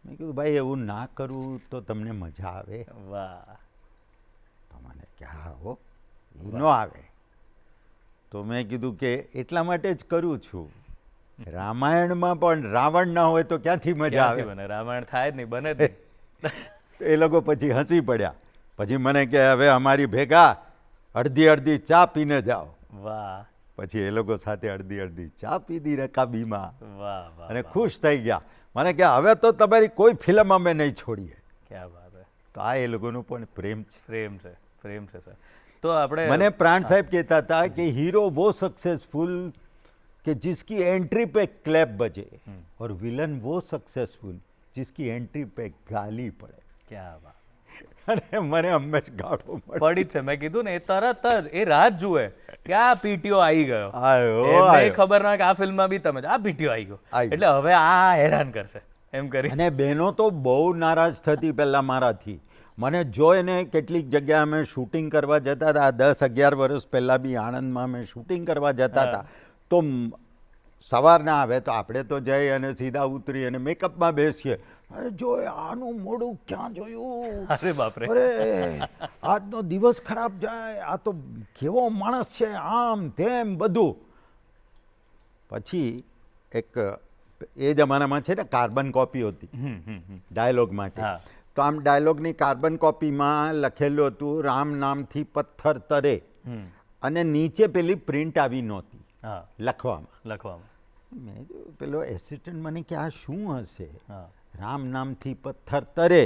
મેં કીધું ભાઈ એવું ના કરું તો તમને મજા આવે. વાહ. મને કે હા હો, એ ન આવે. તો મેં કીધું કે એટલા માટે જ કરું છું. રામાયણમાં પણ રાવણ ના હોય તો ક્યાંથી મજા આવે? રામાયણ થાય જ નહીં, બને જ નહીં. એ લોકો પછી હસી પડ્યા. પછી મને કે હવે અમારી ભેગા અડધી અડધી ચા પીને જાઓ. વાહ પછી એ લોકો સાથે અડધી અડધી ચા પીધી રકાબીમાં વાહ વાહ અને ખુશ થઈ ગયા. મને કે હવે તો તમારી કોઈ ફિલ્મ અમે નહીં છોડીએ. ક્યાં વાત હે. તો આ એ લોકોનો પણ પ્રેમ છે. પ્રેમ છે સર. તો આપણે મને પ્રાણ સાહેબ કહેતા હતા કે હીરો वो सक्सेसफुल कि जिसकी एंट्री पे क्लैप बजे और विलन वो सक्सेसफुल जिसकी एंट्री पे गाली પડે. ક્યાં વાત. અને મને હંમેશ ગાળો મળે. પડી જ છે. મેં કીધું ને એ તરત જ એ રાત જુએ કે આ પીટીઓ આવી ગયો. આયો, એમને આયો. ખબર ના કે આ ફિલ્મમાં બી તમે આ પીટીઓ આવી ગયો આવી ગયો. એટલે હવે આ હેરાન કરશે એમ કરી. અને બહેનો તો બહુ નારાજ થતી પહેલાં મારાથી. મને જોઈને કેટલીક જગ્યાએ અમે શૂટિંગ કરવા જતા હતા 10-11 વર્ષ પહેલાં બી આણંદમાં અમે શૂટિંગ કરવા જતા હતા. તો સવારના આવે તો આપણે તો જઈ અને સીધા ઉતરી અને મેકઅપમાં બેસીએ. જો આનું મોઢું ક્યાં જોયું, અરે બાપરે. અરે આજનો દિવસ ખરાબ જાય, આ તો કેવો માણસ છે, આમ તેમ બધું. પછી એક એ જમાનામાં છે ને કાર્બન કોપી હતી ડાયલોગ માટે. હા. તો આમ ડાયલોગની કાર્બન કોપીમાં લખેલું હતું રામ નામથી પથ્થર તરે, અને નીચે પેલી પ્રિન્ટ આવી નહોતી હા લખવામાં. મેં જોયું પેલો એસિસ્ટન્ટ મને કે આ શું હશે, હા રામ નામથી પથ્થર તરે.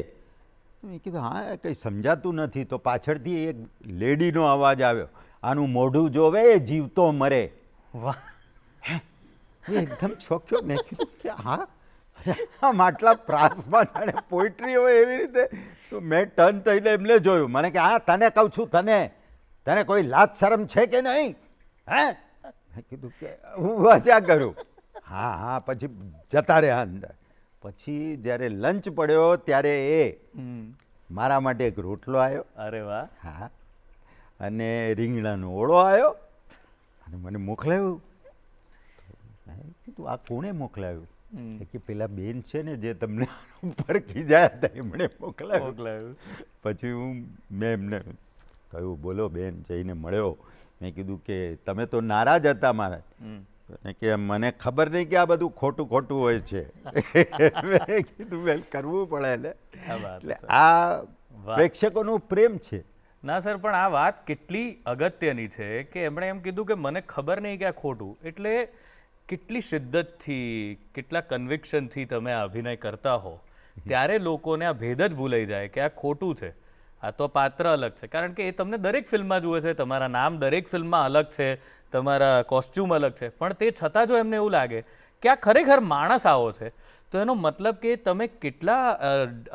મેં કીધું હા કંઈ સમજાતું નથી. તો પાછળથી એક લેડીનો અવાજ આવ્યો, આનું મોઢું જોવે એ જીવતો મરે. વાહ. એ એકદમ ચોક્યો. મેં કીધું કે હા આમ આટલા પ્રાસમાં જાણે પોઈટ્રી હોય એવી રીતે. તો મેં ટર્ન થઈને એમને જોયું. મને કે હા તને કહું છું, તને કોઈ લાજ શરમ છે કે નહીં? હે? મેં કીધું કે હું વાંચ્યા કરું. હા પછી જતા રહ્યા અંદર. પછી જ્યારે લંચ પડ્યો ત્યારે એ મારા માટે એક રોટલો આવ્યો. અરે વાહ. હા, અને રીંગણાનો ઓળો આવ્યો અને મને મોકલાવ્યું. મેં કીધું આ કોણે મોકલાવ્યું? કે પેલા બેન છે ને જે તમને ઉપર ખીજાયા હતા એમણે મોકલાવ્યું. પછી મેં એમને કહ્યું બોલો બેન, જઈને મળ્યો. મેં કીધું કે તમે તો નારાજ હતા મારા. કે મને ખબર નહીં કે આ બધું ખોટું ખોટું હોય છે. મેં કીધું વેલ કરવું પડે ને. એટલે આ પ્રેક્ષકોનો પ્રેમ છે. ના સર, પણ આ વાત કેટલી અગત્યની છે કે એમણે એમ કીધું કે મને ખબર નહીં કે આ ખોટું. એટલે કેટલી શિદ્દતથી, કેટલા કન્વિક્શનથી તમે આ અભિનય કરતા હો ત્યારે લોકોને આ ભેદ જ ભૂલાઈ જાય કે આ ખોટું છે, આ તો પાત્ર અલગ છે. કારણ કે એ તમને દરેક ફિલ્મમાં જુએ છે, તમારા નામ દરેક ફિલ્મમાં અલગ છે, તમારા કોસ્ચ્યુમ અલગ છે, પણ તે છતાં જો એમને એવું લાગે કે આ ખરેખર માણસ આવો છે, તો એનો મતલબ કે તમે કેટલા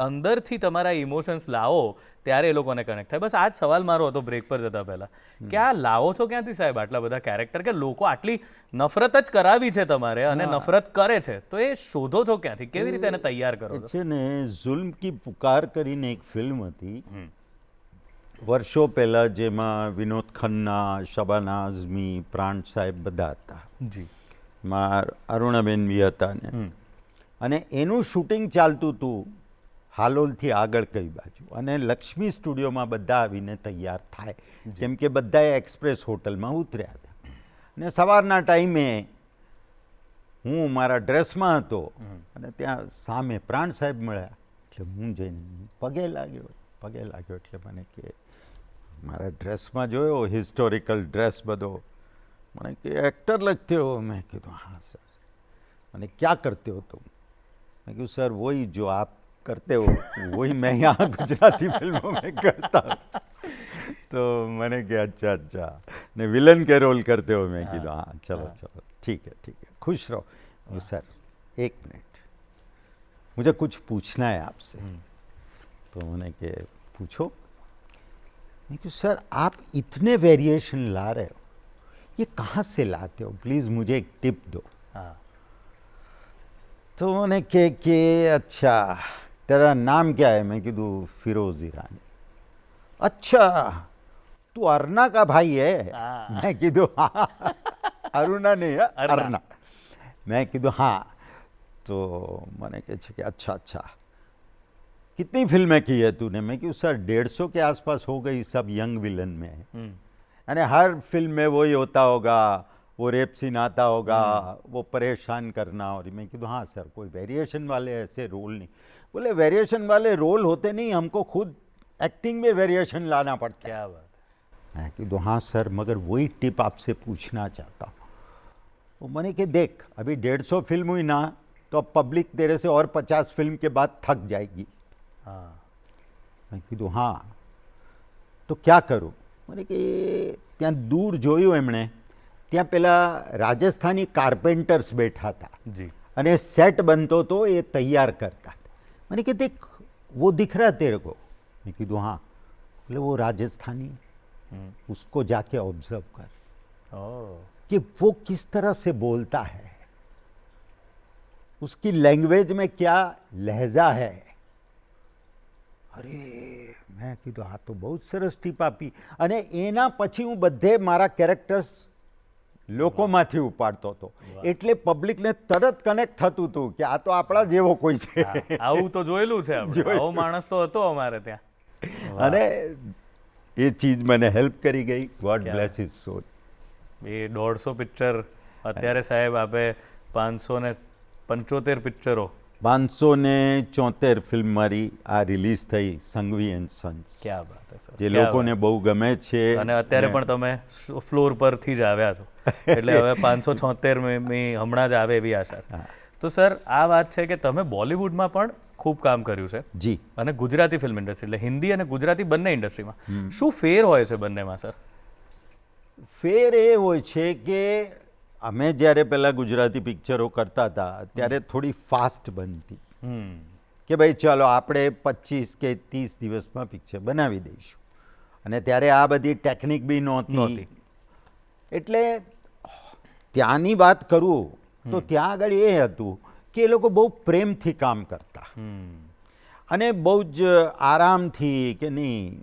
અંદરથી તમારા ઇમોશન્સ લાવો ત્યારે એ લોકોને કનેક્ટ થાય. બસ આ જ સવાલ મારો હતો બ્રેક પર જતા પહેલાં કે આ લાવો છો ક્યાંથી સાહેબ આટલા બધા કેરેક્ટર, કે લોકો આટલી નફરત જ કરાવી છે તમારે અને નફરત કરે છે, તો એ શોધો છો ક્યાંથી, કેવી રીતે એને તૈયાર કરો છો? છે ને ઝુલ્મ કી પુકાર કરીને એક ફિલ્મ હતી વર્ષો પહેલાં, જેમાં વિનોદ ખન્ના, શબાના આઝમી, પ્રાણ સાહેબ બધા હતા. જી. માં અરુણાબેન બી હતા ને. અને એનું શૂટિંગ ચાલતું હતું હાલોલથી આગળ કઈ બાજુ, અને લક્ષ્મી સ્ટુડિયોમાં બધા આવીને તૈયાર થાય કેમ કે બધાએ એક્સપ્રેસ હોટલમાં ઉતર્યા હતા. અને સવારના ટાઈમે હું મારા ડ્રેસમાં હતો અને ત્યાં સામે પ્રાણ સાહેબ મળ્યા. એટલે હું જઈને પગે લાગ્યો એટલે મને કે મારા ડ્રેસમાં જોયો, હિસ્ટોરિકલ ડ્રેસ બધો. મને કે એક્ટર લગતે હો. મેં કીધું હા સર. અને ક્યાં કરતે હો तुम? मैं क्यों सर वही जो आप करते हो वही मैं यहाँ गुजराती फिल्मों में करता हूँ. तो मैंने कहा अच्छा ने विलन के रोल करते हो? मैं कहा हाँ चलो ठीक है खुश रहो. सर एक मिनट, मुझे कुछ पूछना है आपसे. तो मैंने के पूछो. मैं क्यों सर आप इतने वेरिएशन ला रहे हो, ये कहाँ से लाते हो? प्लीज़ मुझे एक टिप दो. हाँ. तो मैंने कि अच्छा तेरा नाम क्या है? मैं कीधु फिरोज ईरानी. अच्छा तू अरुणा का भाई है? मैं कीधु हाँ. अरुणा नहीं है, अरुणा. मैं कीधु हाँ. तो मैंने कहे कि अच्छा कितनी फिल्में की है तूने? मैं क्यों सर 150 के आसपास हो गई, सब यंग विलन में है. यानी हर फिल्म में वही होता होगा, वो रेप सीन आता होगा, वो परेशान करना. और मैं कहा हाँ सर कोई वेरिएशन वाले ऐसे रोल नहीं. बोले वेरिएशन वाले रोल होते नहीं, हमको खुद एक्टिंग में वेरिएशन लाना पड़ता है। क्या बात मैं कीधું हाँ सर, मगर वही टिप आपसे पूछना चाहता हूँ। वो मैंने कि देख, अभी 150 फिल्म हुई ना, तो अब पब्लिक तेरे से और 50 फिल्म के बाद थक जाएगी। हाँ मैं कीધું हाँ, તો ક્યાં કરું? મને કે ત્યાં દૂર જોયું એમણે, ત્યાં પેલા રાજસ્થાની કાર્પેન્ટર્સ બેઠા હતા जी અને સેટ બનતો તો એ તૈયાર કરતા હતા. મને કે દેખ वो दिख रहा है तेरे को? मैं कीधું हाँ. बोले वो राजस्थानी, उसको जाके ऑब्जर्व कर ओह कि वो किस तरह से बोलता है, उसकी लैंग्वेज में क्या लहजा है. અરે મેં કીધું આ તો બહુ જ સરસ ટીપ આપી. અને એના પછી હું બધે મારા કેરેક્ટર્સ લોકોમાંથી ઉપાડતો હતો, એટલે પબ્લિકને તરત કનેક્ટ થતું હતું કે આ તો આપણા જેવો કોઈ છે. આવું તો જોયેલું છે આપણે. આવો માણસ તો હતો અમારે ત્યાં. અને એ ચીજ મને હેલ્પ કરી ગઈ. ગોડ બ્લેસ હિઝ સોલ. એ 150 પિક્ચર અત્યારે સાહેબ આપે 575 પિક્ચરો 574 ફિલ્મ મારી આ રિલીઝ થઈ, સંઘવી એન્ડ સન્સ, ક્યાં વાત છે સર, જે લોકોને બહુ ગમે છે. અને અત્યારે પણ તમે ફ્લોર પરથી જ આવ્યા છો એટલે હવે 576મી હમણાં જ આવે એવી આશા છે. તો સર આ વાત છે કે તમે બોલિવૂડમાં પણ ખૂબ કામ કર્યું છે જી. અને ગુજરાતી ફિલ્મ ઇન્ડસ્ટ્રી એટલે હિન્દી અને ગુજરાતી બંને ઇન્ડસ્ટ્રીમાં શું ફેર હોય છે બંનેમાં સર? ફેર એ હોય છે કે અમે જ્યારે પહેલાં ગુજરાતી પિક્ચરો કરતા હતા ત્યારે થોડી ફાસ્ટ બનતી કે ભાઈ ચાલો આપણે 25 કે 30 દિવસમાં પિક્ચર બનાવી દઈશું, અને ત્યારે આ બધી ટેકનિક બી નહોતી. એટલે ત્યાંની વાત કરું તો ત્યાં આગળ એ હતું કે એ લોકો બહુ પ્રેમથી કામ કરતા અને બહુ જ આરામથી કે નહીં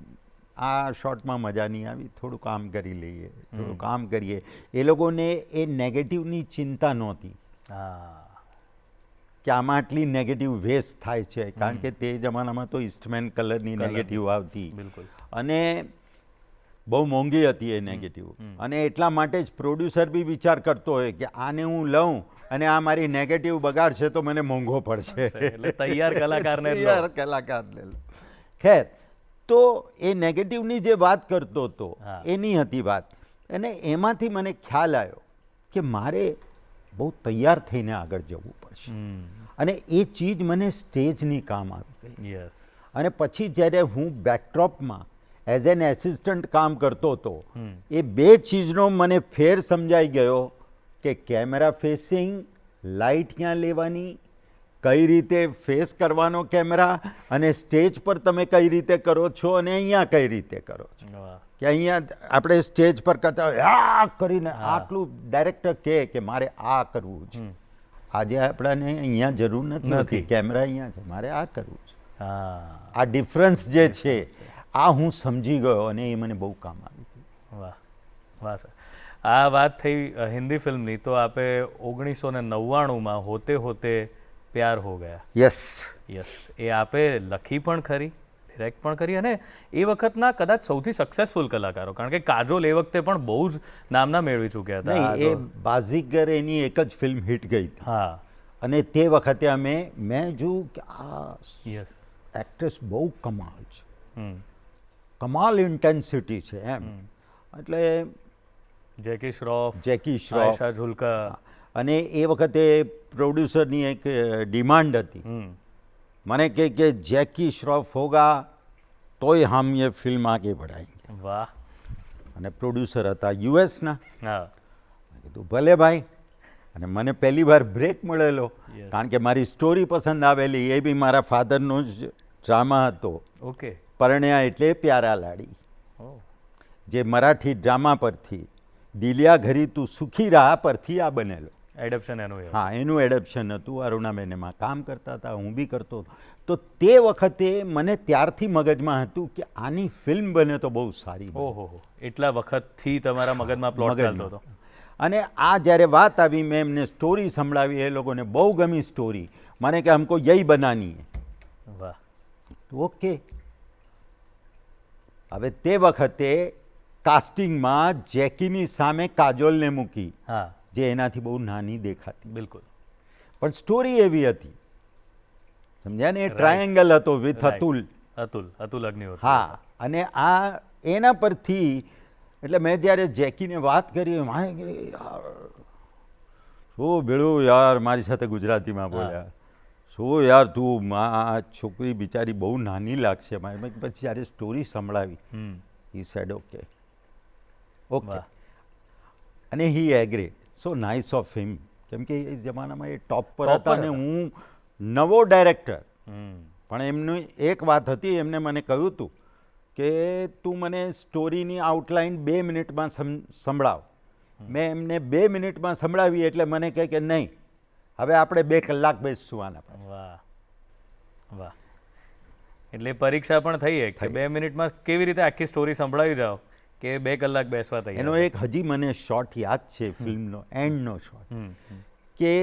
આ શોર્ટમાં મજા નહીં આવી, થોડું કામ કરી લઈએ, થોડું કામ કરીએ. એ લોકોને એ નેગેટિવની ચિંતા નહોતી કે આમાં આટલી નેગેટિવ વેસ્ટ થાય છે, કારણ કે તે જમાનામાં તો ઈસ્ટમેન કલરની નેગેટિવ આવતી અને બહુ મોંઘી હતી એ નેગેટિવ. અને એટલા માટે જ પ્રોડ્યુસર બી વિચાર કરતો હોય કે આને હું લઉં અને આ મારી નેગેટિવ બગાડશે તો મને મોંઘો પડશે, એટલે તૈયાર કલાકારને લો. ખેર, તો એ નેગેટિવની જે વાત કરતો હતો એની હતી વાત, અને એમાંથી મને ખ્યાલ આવ્યો કે મારે બહુ તૈયાર થઈને આગળ જવું પડશે, અને એ ચીજ મને સ્ટેજની કામ આવી ગઈ. અને પછી જ્યારે હું બેકડ્રોપમાં એઝ એન એસિસ્ટન્ટ કામ કરતો હતો, એ બે ચીજનો મને ફેર સમજાઈ ગયો કે કેમેરા ફેસિંગ, લાઇટ ક્યાં લેવાની, કઈ રીતે ફેસ કરવાનો કેમેરા, અને સ્ટેજ પર તમે કઈ રીતે કરો છો અને અહીંયા કઈ રીતે કરો છો. કે અહીંયા આપણે સ્ટેજ પર કરતા હોય આ કરીને આટલું ડાયરેક્ટર કહે કે મારે આ કરવું છે, આજે આપણને અહીંયા જરૂર નથી, કેમેરા અહીંયા છે, મારે આ કરવું છે. આ ડિફરન્સ જે છે આ હું સમજી ગયો અને એ મને બહુ કામ આવી. વાહ વાહ સર. આ વાત થઈ હિન્દી ફિલ્મની, તો આપે 1999માં હોતે હોતે પ્યાર હો ગયા. યસ, એ આપે લખી પણ ખરી, ડિરેક્ટ પણ કરી, અને એ વખતના કદાચ સૌથી સક્સેસફુલ કલાકારો, કારણ કે કાજોલ એ વખતે પણ બહુ જ નામના મેળવી ચૂક્યા હતા. એ બાઝીગર એની એક જ ફિલ્મ હિટ ગઈ હતી. હા, અને તે વખતે મેં જોયું કે આ યસ એક્ટ્રેસ બહુ કમાલ છે, કમાલ ઇન્ટેન્સિટી છે એમ. એટલે જેકી શ્રોફ, આયશા ઝુલ્કા, અને એ વખતે પ્રોડ્યુસરની એક ડિમાન્ડ હતી, મને કે જેકી શ્રોફ હોગા તોય હમ ये फिल्म आगे बढ़ाएंगे. વાહ. અને પ્રોડ્યુસર હતા યુએસના. હા, કીધું ભલે ભાઈ. અને મને પહેલી વાર બ્રેક મળેલો, કારણ કે મારી સ્ટોરી પસંદ આવેલી, એ બી મારા ફાધરનો જ ડ્રામા હતો. ઓકે. પરણ્યા એટલે પ્યારા લાડી, જે મરાઠી ડ્રામા પરથી, દિલિયા ઘરી તું સુખી રહા પરથી આ બનેલો. એડપ્શન એનું. હા, એનું એડપ્શન હતું. અરુણાબેન એમાં કામ કરતા હતા, હું બી કરતો. તો તે વખતે મને ત્યારથી મગજમાં હતું કે આની ફિલ્મ બને તો બહુ સારી. ઓહો, એટલા વખતથી તમારા મગજમાં પ્લોટ ચાલતો હતો. અને આ જ્યારે વાત આવી, મેં એમને સ્ટોરી સંભળાવી, એ લોકોને બહુ ગમી સ્ટોરી. મને કે હમકો યહી બનાની હે. વાહ. ઓકે. હવે તે વખતે કાસ્ટિંગમાં જેકીની સામે કાજોલને મૂકી, હા, જે એનાથી બહુ નાની દેખાતી. બિલકુલ. પણ સ્ટોરી એવી હતી સમજ્યા ને? એ ટ્રાયેંગલ હતો વિથ Right. અતુલ. અગ્નિહોત્રી. હા, અને આ એના પરથી એટલે મેં જ્યારે જેકીને વાત કરી માય કે યાર શું ભેળું યાર મારી સાથે ગુજરાતીમાં બોલ્યા, શું યાર તું આ છોકરી બિચારી બહુ નાની લાગશે મારે. મેં કીધું, પછી જ્યારે સ્ટોરી સંભળાવી હી સેડ ઓકે. વાહ. અને he agreed. So nice of him, કેમ કે એ જમાનામાં એ ટોપ પર Top હતા પર અને હતા. હું નવો ડાયરેક્ટર. હમ. પણ એમની એક વાત હતી, એમને મને કહ્યું હતું કે તું મને સ્ટોરીની આઉટલાઇન 2 મિનિટમાં સંભળાવ. મેં એમને 2 મિનિટમાં સંભળાવી એટલે મને કહે કે નહીં, હવે આપણે 2 કલાક બેસશું આના પર. વાહ વાહ. એટલે પરીક્ષા પણ થઈ એક કે થઈ. 2 મિનિટમાં કેવી રીતે આખી સ્ટોરી સંભળાવી જાઓ કે 2 કલાક બેસવા તૈયાર. એનો એક હજી મને શોટ યાદ છે, ફિલ્મનો એન્ડનો શોટ, હમ. કે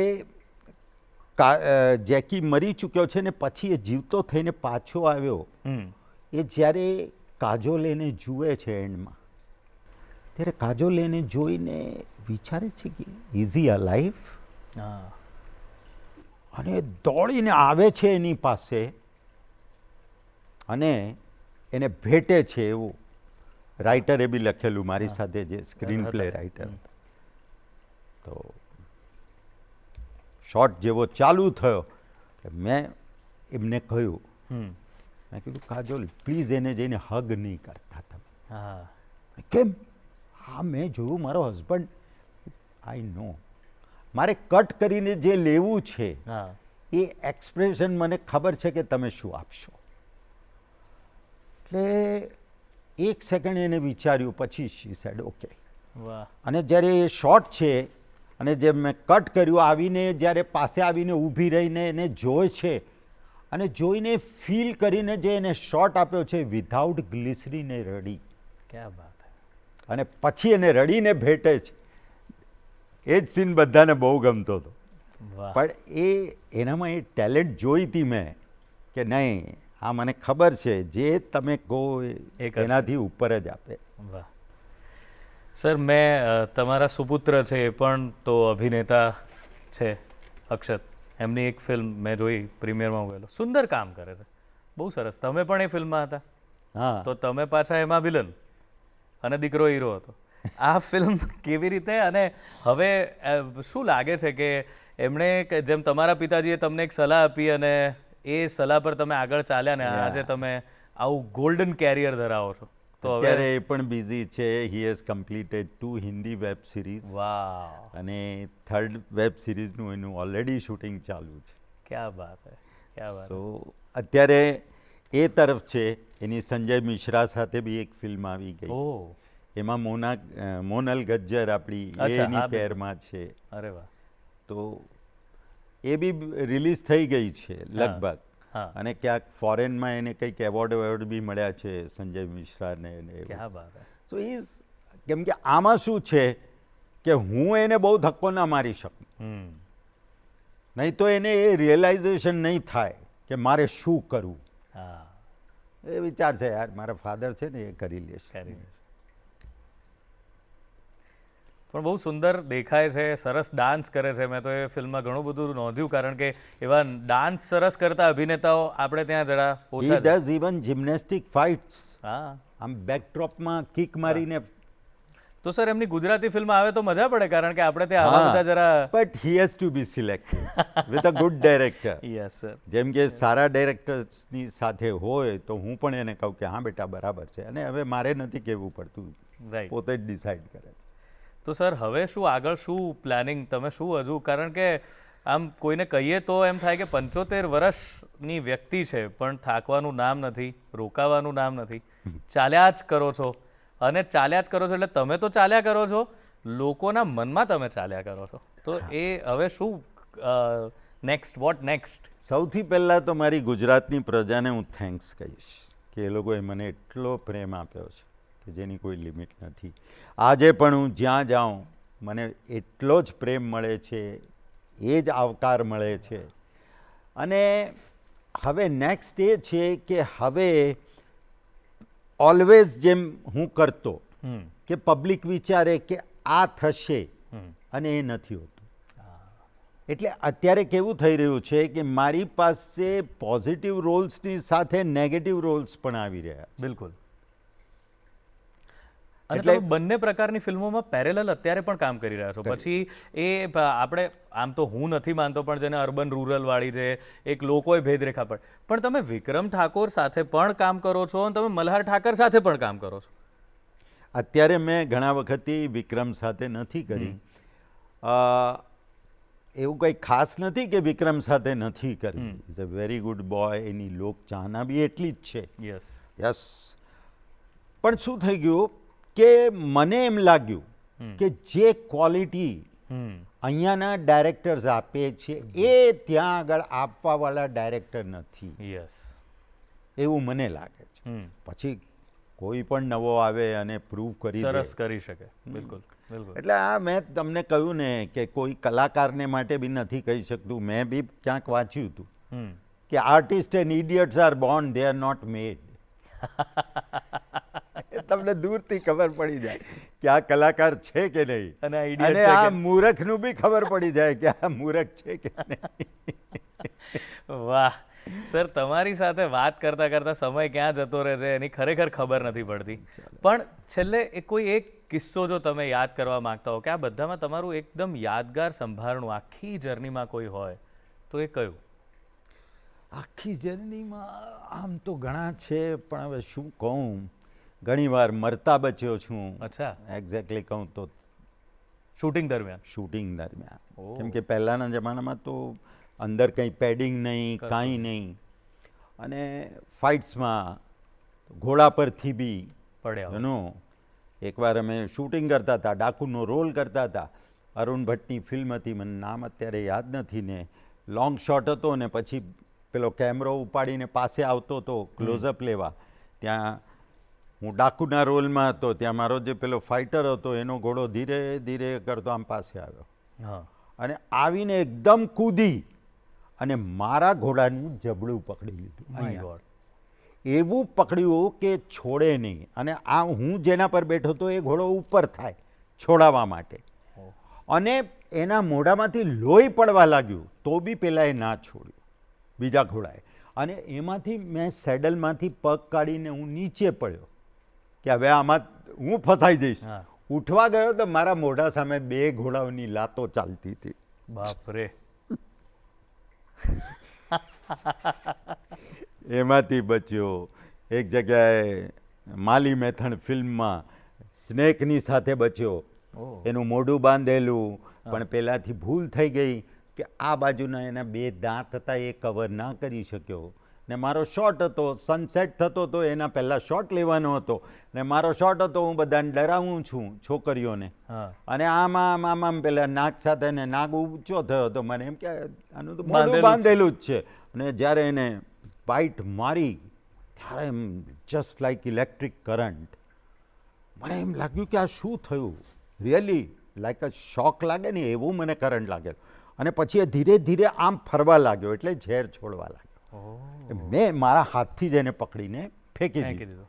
જેકી મરી ચૂક્યો છે ને પછી એ જીવતો થઈને પાછો આવ્યો. હમ. એ જ્યારે કાજોલ એને જુએ છે એન્ડમાં, ત્યારે કાજોલ એને જોઈને વિચારે છે કે ઇઝ હી અલાઇવ? હા. અને દોડીને આવે છે એની પાસે અને એને ભેટે છે. એવું રાઇટરે બી લખેલું મારી સાથે, જે સ્ક્રીન પ્લે રાઇટર. તો શોટ જેવો ચાલુ થયો એટલે મેં એમને કહ્યું, હમ. મેં કીધું કાજોલ પ્લીઝ એને જઈને હગ નહીં કરતા તમે. હા. કેમ? હા, મેં જોયું મારો હસબન્ડ. આઈ નો, મારે કટ કરીને જે લેવું છે હા. એ એક્સપ્રેશન મને ખબર છે કે તમે શું આપશો. એટલે 1 સેકન્ડ એને વિચાર્યું, પછી શી સેડ ઓકે. વાહ. અને જ્યારે એ શોટ છે અને જે મેં કટ કર્યું, આવીને જ્યારે પાસે આવીને ઊભી રહીને એને જોઈ છે અને જોઈને ફીલ કરીને જે એને શોટ આપ્યો છે વિધાઉટ ગ્લિસરીન એ રડી, ક્યા બાત હે. અને પછી એને રડીને ભેટે છે. એ જ સીન બધાને બહુ ગમતો હતો. વાહ. પણ એનામાં એ ટેલેન્ટ જોઈ હતી મેં કે નહીં, આ મને ખબર છે જે તમે કહો એ કરશે. એનાથી ઉપર જ આપે. વાહ. સર, મેં તમારા સુપુત્ર છે એ પણ તો અભિનેતા છે, અક્ષત. એમની એક ફિલ્મ મેં જોઈ, પ્રીમિયરમાં ગયેલો, સુંદર કામ કરે છે, બહુ સરસ. તમે પણ એ ફિલ્મમાં હતા, હા, તો તમે પાછા એમાં વિલન અને દીકરો હીરો હતો. આ ફિલ્મ કેવી રીતે, અને હવે શું લાગે છે કે એમણે જેમ તમારા પિતાજીએ તમને એક સલાહ આપી અને એ સલાહ પર તમે આગળ ચાલ્યા ને આજે તમે આવું ગોલ્ડન કેરિયર ધરાવો છો, તો અત્યારે હવે એ પણ બિઝી છે. He has completed 2 Hindi web series વાહ, અને 3rd વેબ સિરીઝનું એનું ઓલરેડી શૂટિંગ ચાલુ છે. ક્યા બાત હે, ક્યા બાત. સો અત્યારે એ તરફ છે. એની સંજય મિશ્રા સાથે બી એક ફિલ્મ આવી ગઈ. ઓહ, એમાં મોનલ ગજ્જર આપણી અચ્છા, એની હા, પેરમાં છે. અરે વાહ. તો એ બી રિલીઝ થઈ ગઈ છે લગભગ. હા, અને ક્યાંક ફોરેનમાં એને કંઈક એવોર્ડ બી મળ્યા છે સંજય મિશ્રાને. ક્યા બાત હે. સો ઇઝ, કેમ કે આમાં શું છે કે હું એને બહુ ધક્કો ના મારી શકું, હમ. નહીં તો એને એ રિયલાઇઝેશન નહીં થાય કે મારે શું કરવું. હા, એ વિચાર છે યાર મારા ફાધર છે ને એ કરી લેશે. કરી લેશે. પણ બહુ સુંદર દેખાય છે, સરસ ડાન્સ કરે છે. મેં તો એ ફિલ્મમાં ઘણું બધું નોંધ્યું, કારણ કે એવા ડાન્સ સરસ કરતા અભિનેતાઓ આપણે ત્યાં જરા હી ઓછા છે. Does even gymnastic fights. હા, આમ બેકડ્રોપમાં કિક મારીને. તો સર એમની ગુજરાતી ફિલ્મ આવે તો મજા પડે, કારણ કે આપણે ત્યાં આવા બધા જરા. But he has to be selected with a good director. Yes sir. જેમ કે સારા ડાયરેક્ટર્સની સાથે હોય તો હું પણ એને કહું કે હા બેટા બરાબર છે, અને હવે મારે નથી કહેવું પડતું, રાઈટ. પોતે જ ડિસાઇડ કરે છે. તો સર હવે શું આગળ, શું પ્લાનિંગ, તમે શું હજુ, કારણ કે આમ કોઈને કહીએ તો એમ થાય કે 75 વર્ષની વ્યક્તિ છે પણ થાકવાનું નામ નથી, રોકાવાનું નામ નથી, ચાલ્યા જ કરો છો. અને ચાલ્યા જ કરો છો એટલે તમે તો ચાલ્યા કરો છો, લોકોના મનમાં તમે ચાલ્યા કરો છો. તો એ હવે શું નેક્સ્ટ, વોટ નેક્સ્ટ? સૌથી પહેલાં તો મારી ગુજરાતની પ્રજાને હું થેન્ક્સ કહીશ કે એ લોકોએ મને એટલો પ્રેમ આપ્યો છે કે જેની કોઈ લિમિટ નથી. આજે પણ હું જ્યાં જાઉં મને એટલો જ પ્રેમ મળે છે, એ જ આવકાર મળે છે. અને હવે નેક્સ્ટ એ છે કે હવે ઓલવેઝ જેમ હું કરતો કે પબ્લિક વિચારે કે આ થશે, અને એ નથી હોતું. એટલે અત્યારે કેવું થઈ રહ્યું છે કે મારી પાસે પોઝિટિવ રોલ્સની સાથે નેગેટિવ રોલ્સ પણ આવી રહ્યા બિલકુલ. અને તમે બંને પ્રકારની ફિલ્મોમાં પેરેલલ અત્યારે પણ કામ કરી રહ્યા છો. પછી આપણે આમ તો હું નથી માનતો, પણ જેને અર્બન રૂરલ વાળી છે, એક લોકોએ ભેદરેખા પણ તમે વિક્રમ ઠાકોર સાથે પણ કામ કરો છો અને તમે મલ્હાર ઠાકર સાથે પણ કામ કરો છો. અત્યારે મેં ઘણા વખતથી વિક્રમ સાથે નથી કરી. એવું કંઈ ખાસ નથી કે વિક્રમ સાથે નથી કરી. Is a very good boy, એની લોકચાહના બી એટલી જ છે. યસ. પણ શું થઈ ગયું કે મને એમ લાગ્યું કે જે ક્વોલિટી અહીંયાના ડાયરેક્ટર્સ આપે છે એ ત્યાં આગળ આપવાવાળા ડાયરેક્ટર નથી. એવું મને લાગે છે. પછી કોઈ પણ નવો આવે અને પ્રૂવ કરી સરસ કરી શકે. બિલકુલ. એટલે આ મેં તમને કહ્યું ને કે કોઈ કલાકારને માટે બી નથી કહી શકતું. મેં બી ક્યાંક વાંચ્યું હતું કે artist and idiots are born, they are not made. તમને દૂરથી ખબર પડી જાય કે આ કલાકાર છે કે નહીં, અને આ મૂરખનું બી ખબર પડી જાય કે આ મૂરખ છે કે નહીં. વાહ સર, તમારી સાથે વાત કરતા કરતા સમય ક્યાં જતો રહે છે એની ખરેખર ખબર નથી પડતી. પણ છેલ્લે કોઈ એક કિસ્સો જો તમે યાદ કરવા માંગતા હો કે આ બધામાં તમારું એકદમ યાદગાર સંભારણું આખી જર્નીમાં કોઈ હોય તો એ કયું? આખી જર્નીમાં આમ તો ઘણા છે, પણ હવે શું કહું, ઘણી વાર મરતા બચ્યો છું. અચ્છા. એક્ઝેક્ટલી કહું તો શૂટિંગ દરમિયાન કેમ કે પહેલાંના જમાનામાં તો અંદર કંઈ પેડિંગ નહીં, કાંઈ નહીં, અને ફાઇટ્સમાં ઘોડા પરથી બી પડ્યા. એકવાર અમે શૂટિંગ કરતા હતા, ડાકુનો રોલ કરતા હતા. અરુણ ભટ્ટની ફિલ્મ હતી, મને નામ અત્યારે યાદ નથી ને. લોંગ શોટ હતો ને પછી પેલો કેમેરો ઉપાડીને પાસે આવતો હતો ક્લોઝઅપ લેવા. ત્યાં હું ડાકુના રોલમાં હતો, ત્યાં મારો જે પેલો ફાઇટર હતો એનો ઘોડો ધીરે ધીરે કરતો આમ પાસે આવ્યો અને આવીને એકદમ કૂદી અને મારા ઘોડાનું જબડું પકડી લીધું. એવું પકડ્યું કે છોડે નહીં. અને આ હું જેના પર બેઠો હતો એ ઘોડો ઉપર થાય છોડાવવા માટે, અને એના મોઢામાંથી લોહી પડવા લાગ્યું તો બી પેલા એ ના છોડ્યું બીજા ઘોડાએ. અને એમાંથી મેં સેડલમાંથી પગ કાઢીને હું નીચે પડ્યો કે હવે આમાં હું ફસાઈ જઈશ. ઉઠવા ગયો તો મારા મોઢા સામે 2 ઘોડાઓની લાતો ચાલતી હતી. બાપરે. એમાંથી બચ્યો. એક જગ્યાએ માલી મેથણ ફિલ્મમાં સ્નેકની સાથે બચ્યો. એનું મોઢું બાંધેલું, પણ પહેલાંથી ભૂલ થઈ ગઈ કે આ બાજુના એના 2 દાંત હતા એ કવર ના કરી શક્યો. ને મારો શોટ હતો, સનસેટ થતો હતો, એના પહેલાં શોટ લેવાનો હતો ને મારો શોટ હતો, હું બધાને ડરાવું છું છોકરીઓને, અને આમ પેલા નાક સાથે ને નાક ઊંચો થયો હતો. મને એમ કે આનું તો મોઢું બાંધેલું જ છે. અને જ્યારે એને બાઇટ મારી ત્યારે એમ જસ્ટ લાઇક ઇલેક્ટ્રિક કરંટ, મને એમ લાગ્યું કે આ શું થયું. રિયલી લાઈક અ શોક લાગે ને એવું મને કરંટ લાગેલો. અને પછી એ ધીરે ધીરે આમ ફરવા લાગ્યો એટલે ઝેર છોડવા લાગ્યો. મેં મારા હાથથી જ એને પકડીને ફેંકી દીધો.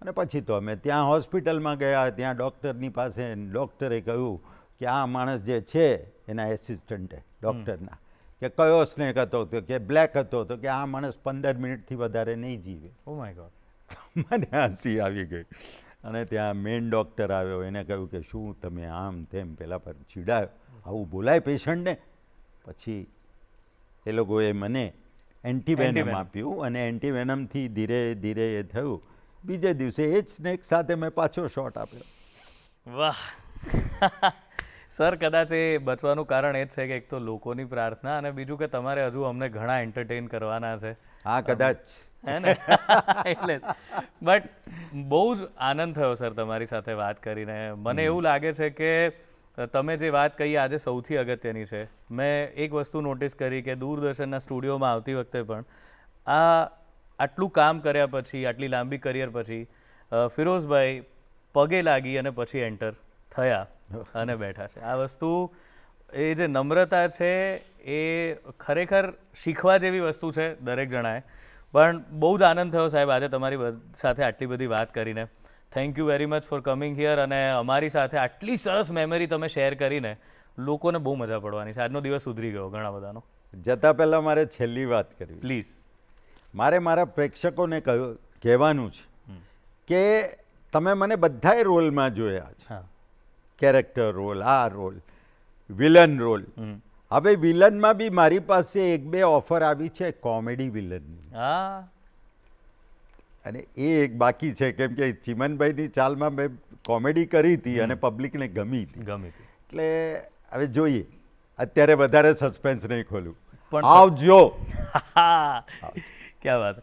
અને પછી તો અમે ત્યાં હોસ્પિટલમાં ગયા. ત્યાં ડૉક્ટરની પાસે ડૉક્ટરે કહ્યું કે આ માણસ જે છે એના એસિસ્ટન્ટે ડૉક્ટરના કે કયો સ્નેક હતો, કે બ્લેક હતો, તો કે આ માણસ 15 મિનિટથી વધારે નહીં જીવે. Oh my God. મને હસી આવી ગઈ. અને ત્યાં મેઇન ડૉક્ટર આવ્યો. એને કહ્યું કે શું તમે આમ તેમ પેલા પર ચીડાયો, આવું બોલાય પેશન્ટને. પછી એ લોકોએ મને એન્ટીવેનમ આપ્યું અને એન્ટીવેનમથી ધીરે ધીરે એ થયું. બીજે દિવસે એ જ સ્નેક સાથે મેં પાછો શોટ આપ્યો. વાહ સર, કદાચ એ બચવાનું કારણ એ જ છે કે એક તો લોકોની પ્રાર્થના અને બીજું કે તમારે હજુ અમને ઘણા એન્ટરટેન કરવાના છે. હા, કદાચ હે ને. એટલે બટ બહુ જ આનંદ થયો સર તમારી સાથે વાત કરીને. મને એવું લાગે છે કે તમે જે વાત કહી આજે સૌથી અગત્યની છે. મેં એક વસ્તુ નોટિસ કરી કે દૂરદર્શનના સ્ટુડિયોમાં આવતી વખતે પણ આટલું કામ કર્યા પછી, આટલી લાંબી કરિયર પછી ફિરોઝભાઈ પગે લાગી અને પછી એન્ટર થયા અને બેઠા છે. આ વસ્તુ, એ જે નમ્રતા છે એ ખરેખર શીખવા જેવી વસ્તુ છે દરેક જણાએ. પણ બહુ જ આનંદ થયો સાહેબ આજે તમારી સાથે આટલી બધી વાત કરીને. Thank you very much for coming here. અને અમારી સાથે આટલી સરસ મેમરી તમે શેર કરીને લોકોને બહુ મજા પડવાની છે. આજનો દિવસ સુધરી ગયો ઘણા બધાનો. જતાં પહેલાં મારે છેલ્લી વાત કરવી. પ્લીઝ. મારે મારા પ્રેક્ષકોને કહેવાનું છે કે તમે મને બધાય રોલમાં જોયા છે. હા. કેરેક્ટર રોલ, આ રોલ, વિલન રોલ. હવે વિલનમાં બી મારી પાસે 1-2 ઓફર આવી છે કોમેડી વિલનની, હા. અને એ એક બાકી છે, કેમ કે ચિમનભાઈની ચાલમાં મેં કોમેડી કરી હતી અને પબ્લિકને ગમી હતી. ગમી હતી. એટલે હવે જોઈએ. અત્યારે વધારે સસ્પેન્સ નહીં ખોલું. પણ આવજો. ક્યાં વાત.